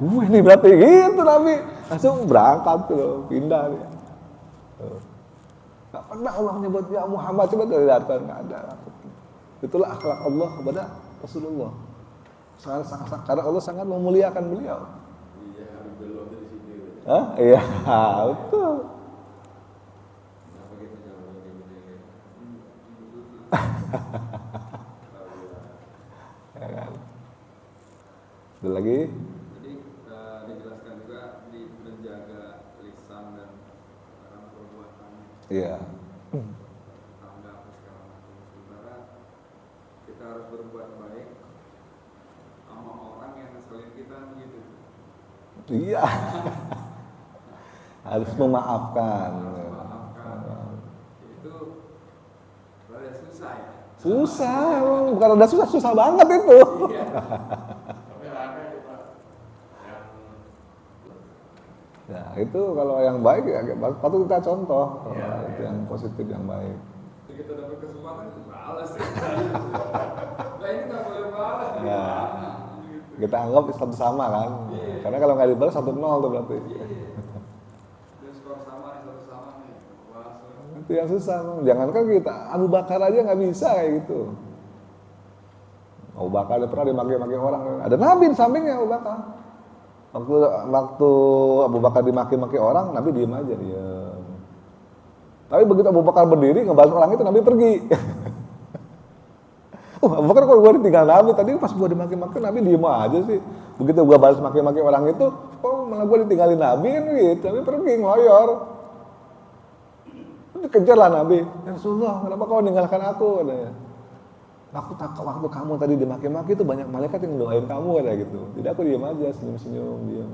S1: Gue nih berarti gitu Nabi. Langsung berangkat tuh, pindah dia. Gak pernah Allah menyebut ya Muhammad, coba dari datang, gak ada. Itulah akhlak Allah kepada Rasulullah. Karena Allah sangat memuliakan beliau.
S2: Iya, Habibullah di sini.
S1: Hah? Iya, betul.
S2: Kenapa kita nyambung ini?
S1: Ya kan? Ada lagi?
S2: Jadi dijelaskan juga di menjaga lisan dan perbuatannya.
S1: Iya.
S2: Tangga apa segala macam. Sementara kita harus berbuat baik sama orang yang ngeselin kita gitu.
S1: Iya. Harus memaafkan.
S2: Maafkan. Itu rada susah ya.
S1: Susah, emang. Bukan udah susah, susah banget itu.
S2: Iya. Tapi ada ya Pak yang
S1: Ya, itu kalau yang baik ya patut kita contoh. Itu yang positif, yang baik.
S2: kita dapat kesempatan itu balas ya. Nah ini nggak boleh balas.
S1: Ya.
S2: Gimana? Gitu.
S1: Kita anggap satu sama kan. Karena kalau nggak dibalas 1-0 tuh berarti.
S2: Iya. Dan skor sama nih, satu sama nih. Balas.
S1: Itu yang susah. Jangankan kita, Abu Bakar aja nggak bisa kayak gitu. Abu Bakar dia pernah dimaki-maki orang. Ada Nabi di sampingnya Abu Bakar. Waktu Abu Bakar dimaki-maki orang, Nabi diem aja, diem. Tapi begitu Abu Bakar berdiri ngebalas orang itu, Nabi pergi. Abu Bakar kok gue ditinggal Nabi, tadi pas gue dimaki-maki Nabi diem aja sih. Begitu gue balas maki-maki orang itu, kok malah gue ditinggalin Nabi kan gitu. Nabi pergi ngeloyor. Dikejar lah Nabi. Ya Rasulullah, kenapa kau meninggalkan aku? Katanya. Waktu kamu tadi dimaki-maki itu banyak malaikat yang doain kamu kayak gitu. Jadi aku diam aja, senyum-senyum, diam.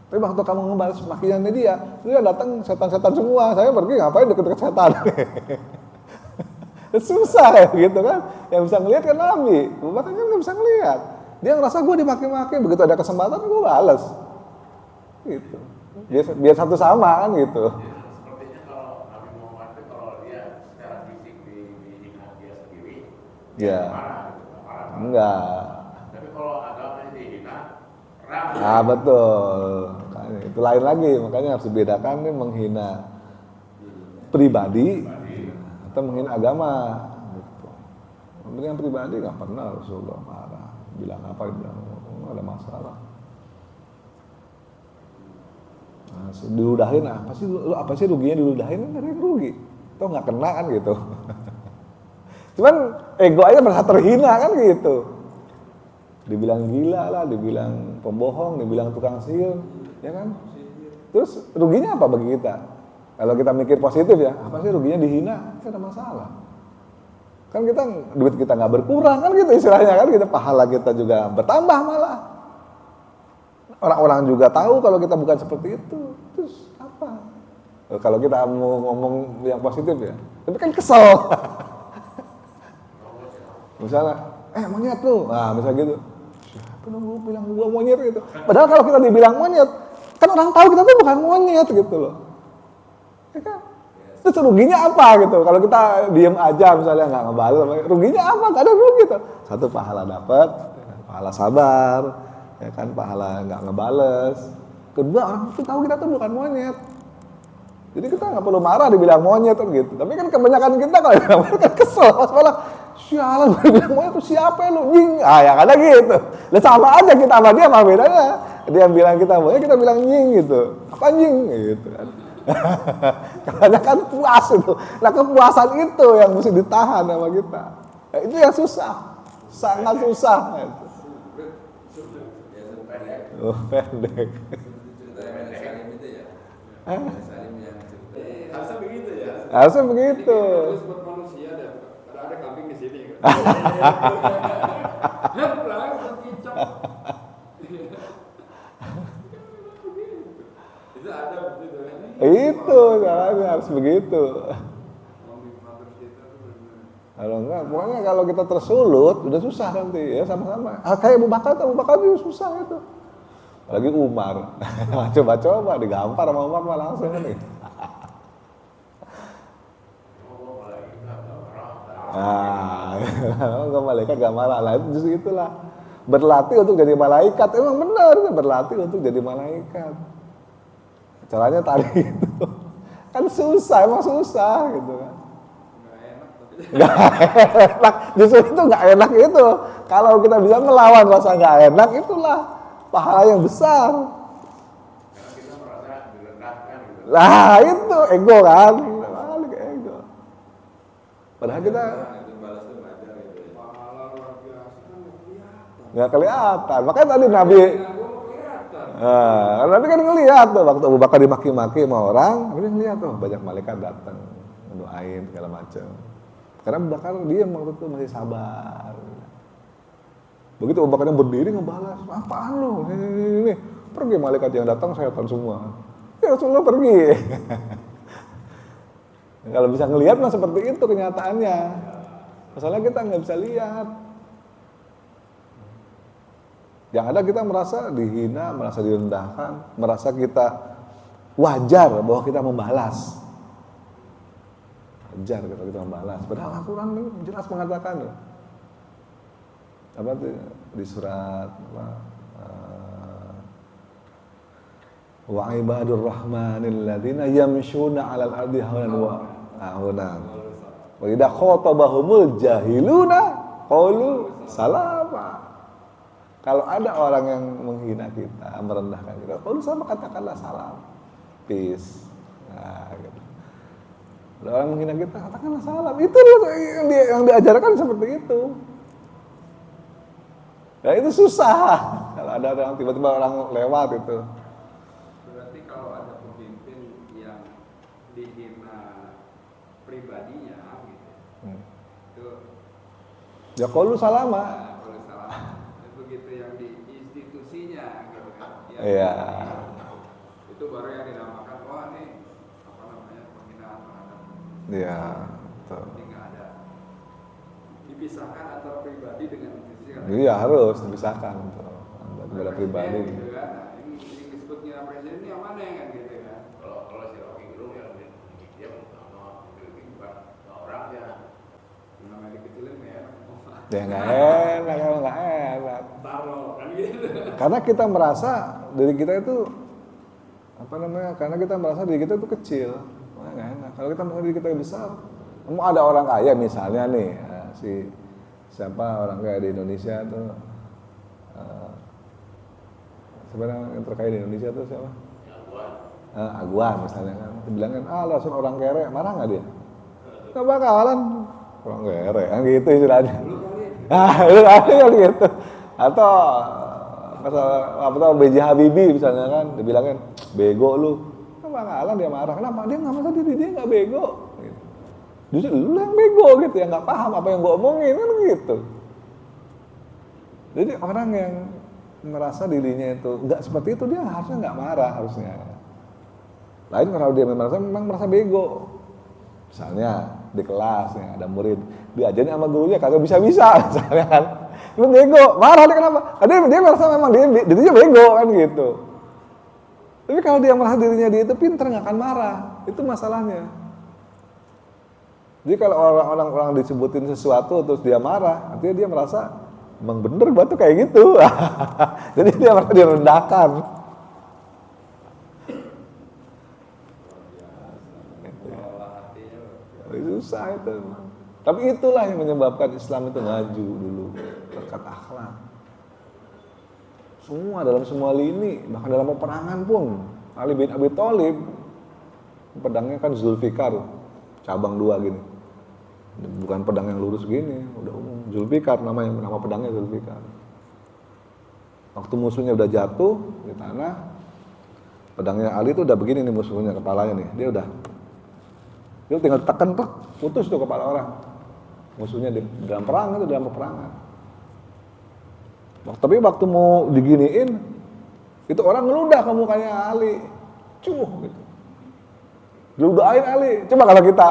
S1: Tapi waktu kamu ngebalas makiannya dia datang setan-setan semua. Saya pergi ngapain deket-deket setan? Susah ya gitu kan. Yang bisa ngelihat kan Nabi. Bahkan kan nggak bisa ngelihat. Dia ngerasa gue dimaki-maki, begitu ada kesempatan gue balas. Gitu. Biar satu sama kan gitu.
S3: Sepertinya kalau Nabi Muhammad itu kalau dia secara fisik dihina dia sendiri,
S1: Ya.
S3: marah.
S1: Enggak.
S3: Tapi kalau agamanya dihina, perang.
S1: Ah betul. Makanya, itu lain lagi. Makanya harus dibedakan nih menghina pribadi atau menghina agama. Gitu. Yang pribadi nggak pernah Rasulullah marah. Bilang apa? Bilang nggak ada masalah. Nah, diludahin apa sih ruginya diludahin? Kan ada yang rugi. Toh nggak kena kan gitu. Cuman ego aja merasa terhina kan gitu. Dibilang gila lah, dibilang pembohong, dibilang tukang sihir, ya kan? Terus ruginya apa bagi kita? Kalau kita mikir positif ya, apa sih ruginya dihina? Kan ada masalah. Kan kita duit kita nggak berkurang kan gitu istilahnya kan, kita pahala kita juga bertambah malah. Orang-orang juga tahu kalau kita bukan seperti itu. Terus apa? Kalau kita mau ngomong yang positif ya, tapi kan kesel. Misalnya, monyet lu, nah misalnya gitu. Siapa dong lu bilang gua monyet gitu. Padahal kalau kita dibilang monyet, kan orang tahu kita tuh bukan monyet gitu loh. Ya kan? Terus ruginya apa gitu? Kalau kita diem aja misalnya nggak ngebalas, ruginya apa? Gak ada rugi gitu. Satu pahala dapat, pahala sabar, ya kan pahala nggak ngebales. Kedua orang itu tahu kita tuh bukan monyet. Jadi kita nggak perlu marah dibilang monyet kan gitu. Tapi kan kebanyakan kita kalau dibilang monyet kan kesel, malah sialan gue bilang monyet tuh siapa lu nying. Ah ya ada gitu. Lah sama aja kita sama dia apa bedanya? Dia bilang kita monyet, kita bilang nying gitu. Apa nying gitu kan. Karena kan puas itu. Nah kepuasan itu yang mesti ditahan sama kita. Nah, itu yang susah, sangat susah. Oh pendek.
S2: Harusnya begitu ya.
S1: Harusnya begitu.
S2: Terus buat manusia deh. Ada kambing di sini kan. Langsung kicap. Itu ada begitu kan.
S1: Itu caranya harus begitu.
S2: Mother kita tuh benar.
S1: Kalau enggak, pokoknya kalau kita tersulut udah susah nanti ya sama-sama. Kayak Abu Bakar juga susah itu. Lagi Umar, coba-coba digampar sama Umar malah langsung nih. Enggak, malaikat gak marah lah, justru itulah berlatih untuk jadi malaikat. Emang benar, berlatih untuk jadi malaikat. Caranya tadi itu kan susah, emang susah gitu kan. Nggak enak, justru itu nggak enak itu. Kalau kita bisa melawan rasa nggak enak, itulah pahala yang besar.
S3: Karena kita merasa direndahkan gitu.
S1: Lah itu ego kan, balik ke ego. Padahal kita
S2: itu balas itu ngajar gitu ya. Pahala luar biasa kan kelihatan.
S1: nggak kelihatan. Makanya tadi Nabi, Nabi kan ngelihat tuh waktu Abu Bakar dimaki-maki sama orang, Nabi ngelihat tuh banyak malaikat datang, mendoain segala macam. Karena Abu Bakar dia waktu itu masih sabar. Begitu Abu Bakarnya berdiri ngebalas, apaan lu? Ini. Pergi malaikat yang datang setan semua. Ya Rasulullah pergi. Kalau bisa ngelihat mah seperti itu kenyataannya. Masalahnya kita nggak bisa lihat. Yang ada kita merasa dihina, merasa direndahkan, merasa kita wajar bahwa kita membalas. Wajar kita membalas. Padahal Al-Quran jelas mengatakan loh. Apa tuh di surat apa? Wa ibadur rahmanil ladzina yamshuna 'alal ardi haunan wa haunan. Wa idza khatabahumul jahiluna qalu salama. Kalau ada orang yang menghina kita, merendahkan kita, qalu sama, katakanlah salam. Peace. Nah, gitu. Kalau orang menghina kita, katakanlah salam. Itu yang diajarkan seperti itu. Ya itu susah. Kalau ada orang tiba-tiba orang lewat itu.
S2: Berarti kalau ada pemimpin yang dihina pribadinya gitu. Itu
S1: Ya kalau salama.
S2: kalau salah. Begitu yang di institusinya gitu kan.
S1: Iya.
S2: Itu baru yang dinamakan wah nih apa namanya penghinaan terhadap.
S1: Iya, betul.
S2: Jadi nggak ada dipisahkan antara pribadi dengan institusi kan.
S1: Iya harus dipisahkan tuh. Antara pribadi.
S2: Gitu kan. Nah, ini disebutnya presiden ini yang mana kan gitu kan.
S3: Kalau si Rocky Gerung yang dia sama bukan orangnya.
S2: Yang namanya dikecilin ya.
S1: Ya nggak enak, kalau nggak enak.
S2: Taruh kan gitu.
S1: Karena kita merasa diri kita itu apa namanya? Karena kita merasa diri kita itu kecil, wah nggak enak. Kalau kita merasa diri kita besar, kamu ada orang kaya misalnya nih, si siapa orang kaya di Indonesia tuh, sebenarnya yang terkaya di Indonesia tuh siapa? Aguan misalnya kan, dibilangin langsung orang kere, marah nggak dia? Nggak bakalan, orang kere, kan gitu istilahnya. Lu kali gitu. Atau apa tau B.J. Habibie misalnya kan, dibilangin bego lu, nggak bakalan dia marah. Kenapa? Dia nggak merasa diri dia nggak bego. Gitu. Justru lu yang bego gitu, yang nggak paham apa yang gua omongin kan gitu. Jadi orang yang merasa dirinya itu nggak seperti itu, dia harusnya nggak marah harusnya. Lain kalau dia memang merasa bego. Misalnya di kelas ya, ada murid diajarin sama gurunya kagak bisa-bisa misalnya kan. Lu bego, marah dia kenapa? Karena dia merasa memang dirinya bego kan gitu. Tapi kalau dia merasa dirinya dia itu pintar nggak akan marah, itu masalahnya. Jadi kalau orang disebutin sesuatu terus dia marah, artinya dia merasa emang bener gua tuh kayak gitu. Jadi dia merasa direndahkan. Susah itu. Tapi itulah yang menyebabkan Islam itu maju dulu, berkat akhlak. Semua dalam semua lini, bahkan dalam peperangan pun, Ali bin Abi Thalib pedangnya kan Zulfikar, cabang dua gini. Bukan pedang yang lurus gini, udah umum. Zulfikar nama pedangnya Zulfikar. Waktu musuhnya udah jatuh di tanah, pedangnya Ali itu udah begini nih musuhnya, kepalanya nih, dia tinggal tekan putus tuh kepala orang. Musuhnya dalam perang itu, dalam peperangan. Tapi waktu mau diginiin, itu orang ngeludah ke mukanya Ali. Cuh gitu. Diludahin Ali. Coba kalau kita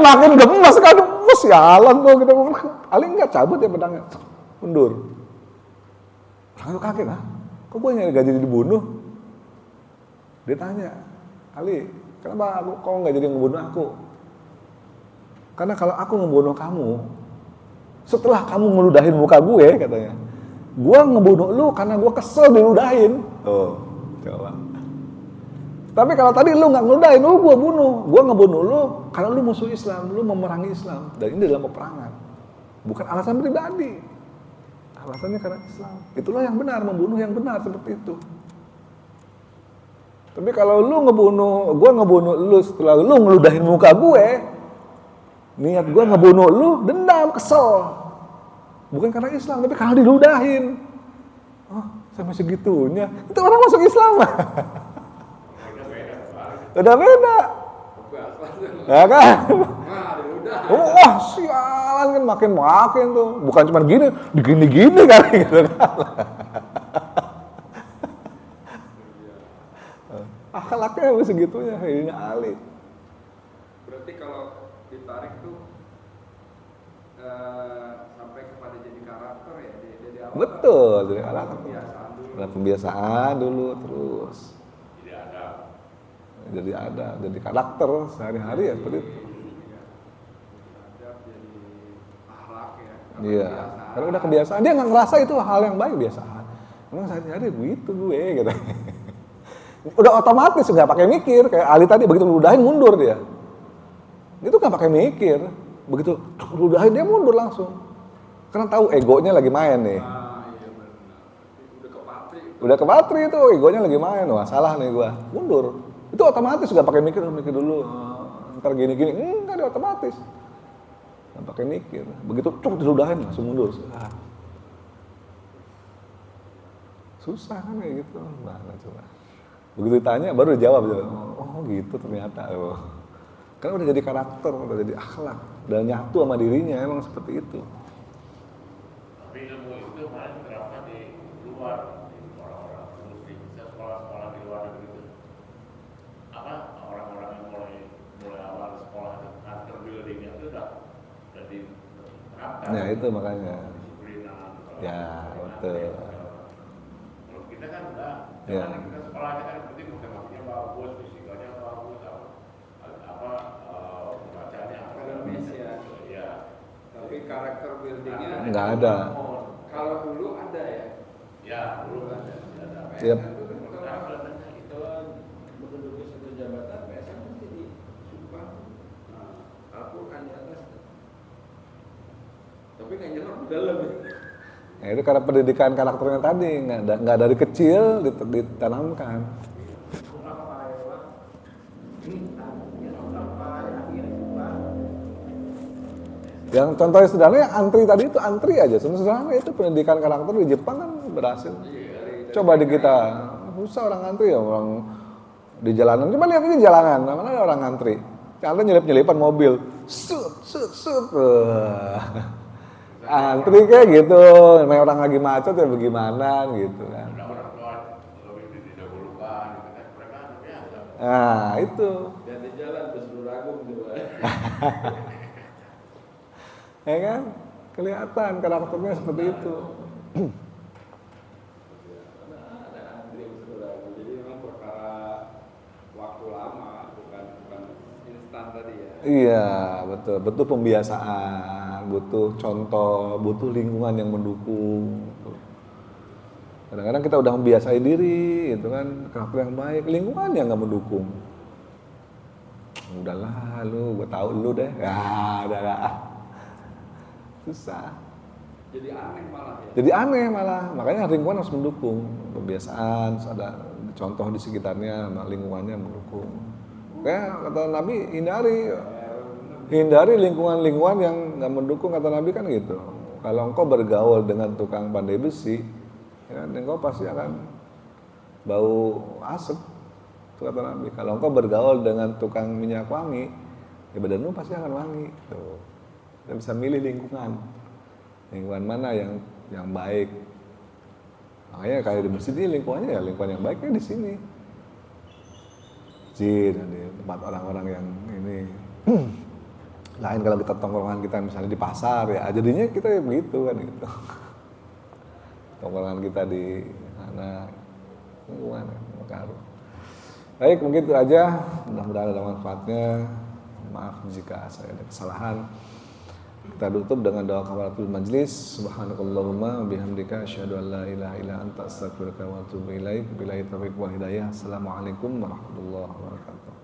S1: makin gemes kan, sialan tuh gitu. Ali enggak cabut ya pedangnya. Mundur. Orang itu kaget, kok gue nggak jadi dibunuh? Dia tanya, Ali, kenapa kau nggak jadi ngebunuh aku? Karena kalau aku ngebunuh kamu, setelah kamu ngeludahin muka gue katanya, gue ngebunuh lu karena gue kesel diludahin. Oh, coba. Tapi kalau tadi lu nggak ngeludahin, lu gue bunuh. Gue ngebunuh lu karena lu musuh Islam, lu memerangi Islam. Dan ini dalam peperangan. Bukan alasan pribadi. Alasannya karena Islam. Itulah yang benar, membunuh yang benar seperti itu. Tapi kalau lu ngebunuh, gue ngebunuh lu setelah lu ngeludahin muka gue, niat gue ngebunuh lu, dendam, kesel. Bukan karena Islam, tapi karena diludahin. Oh, sampai segitunya. Itu orang masuk Islam. Udah beda. Ya kan? Wah, sialan kan makin tuh. Bukan cuma gini kali gitu kan. Akhlaknya masih segitunya, ini Ali.
S2: Berarti kalau ditarik tuh sampai kepada jadi karakter ya, jadi awal.
S1: Betul, jadi karakter.
S2: Pembiasaan dulu.
S1: Ada pembiasaan dulu terus. Jadi karakter sehari-hari ya seperti itu.
S2: Adab jadi akhlak ya.
S1: Iya, karena udah kebiasaan. Dia nggak ngerasa itu hal yang baik, biasaan. Emang sehari-hari begitu gue gitu. Udah otomatis nggak pakai mikir. Kayak Ali tadi begitu ludahin mundur dia. Itu nggak pakai mikir. Begitu ludahin dia mundur langsung. Karena tahu egonya lagi main nih.
S2: Iya benar.
S1: Udah kepatri itu egonya lagi main. Wah salah nih gue, mundur. Itu otomatis nggak pakai mikir dulu. Ntar gini-gini, enggak, dia otomatis. Nggak pakai mikir. Begitu diludahin langsung mundur. Susah kan kayak gitu. Mana coba. Begitu ditanya baru dijawab. Oh gitu ternyata. Karena udah jadi karakter, udah jadi akhlak, udah nyatu sama dirinya, emang seperti itu.
S3: Tapi ilmu itu malah diterapkan di luar, di orang-orang muslim, sekolah-sekolah di luar negeri itu. Apa orang-orang yang mulai awal sekolah karakter buildingnya itu udah diterapkan.
S1: Ya itu makanya.
S3: Disiplinan.
S1: Ya betul.
S3: Kalau kita kan enggak.
S1: Ya.
S3: Kita sekolahnya kan penting matematikanya bagus, fisikanya bagus, bacanya
S2: Akademis ya.
S3: Iya.
S2: Tapi karakter buildingnya
S1: Nggak ada.
S2: Kalau dulu ada ya.
S3: Ya, dulu ada.
S1: Yep.
S2: Kalau menduduki satu jabatan, PSN pasti di sumpah Al-Quran di atas. Tapi nggak nyerap di dalam ya.
S1: Nah itu karena pendidikan karakternya tadi, nggak dari kecil ditanamkan. Yang contohnya sederhana antri tadi itu antri aja, sederhana itu pendidikan karakter di Jepang kan berhasil. Coba di kita, susah orang antri ya, orang di jalanan. Coba lihat ini jalanan, mana ada orang antri. Contoh nyelip-nyelipan mobil, sut. Antri kayak gitu, namanya orang lagi macet ya bagaimana gitu kan.
S3: Orang tua lebih didahulukan, gitu kan. Mereka biasa.
S1: Nah itu.
S2: Dan di jalan berseluruh agung gitu.
S1: Ya kan? Kelihatan karakternya seperti itu.
S2: Ada antri berseluruh agung. Jadi memang perkara waktu lama, bukan instan tadi ya.
S1: Iya, betul. Butuh pembiasaan, butuh contoh, butuh lingkungan yang mendukung. Kadang-kadang kita udah membiasai diri, itu kan karakter yang baik, lingkungan yang nggak mendukung. Udahlah, gue tahu lu deh. Ya, udahlah. Susah.
S2: Jadi aneh malah ya.
S1: Jadi aneh malah, makanya lingkungan harus mendukung. Pembiasaan, ada contoh di sekitarnya, lingkungannya mendukung. Kayak kata Nabi, hindari lingkungan-lingkungan yang nggak mendukung, kata Nabi kan gitu. Kalau engkau bergaul dengan tukang pandai besi, ya, engkau pasti akan bau asap. Itu kata Nabi. Kalau engkau bergaul dengan tukang minyak wangi, ya badanmu pasti akan wangi. Tuh. Kita bisa milih lingkungan mana yang baik. Makanya kayak di masjid ini lingkungannya ya lingkungan yang baiknya di sini. Di tempat orang-orang yang ini. Lain kalau kita tongkrongan kita misalnya di pasar ya, jadinya kita begitu kan gitu. Tongkrongan kita di mana lingkungan Mekaru. Baik, mungkin itu aja. Mudah-mudahan ada manfaatnya. maaf jika saya ada kesalahan. Kita tutup dengan doa kafaratul majlis. Subhanakallahumma bihamdika asyhadu an la ilaha illa anta astaghfiruka wa atubu ilaik. Billahi taufiq wal hidayah. Assalamualaikum warahmatullahi wabarakatuh.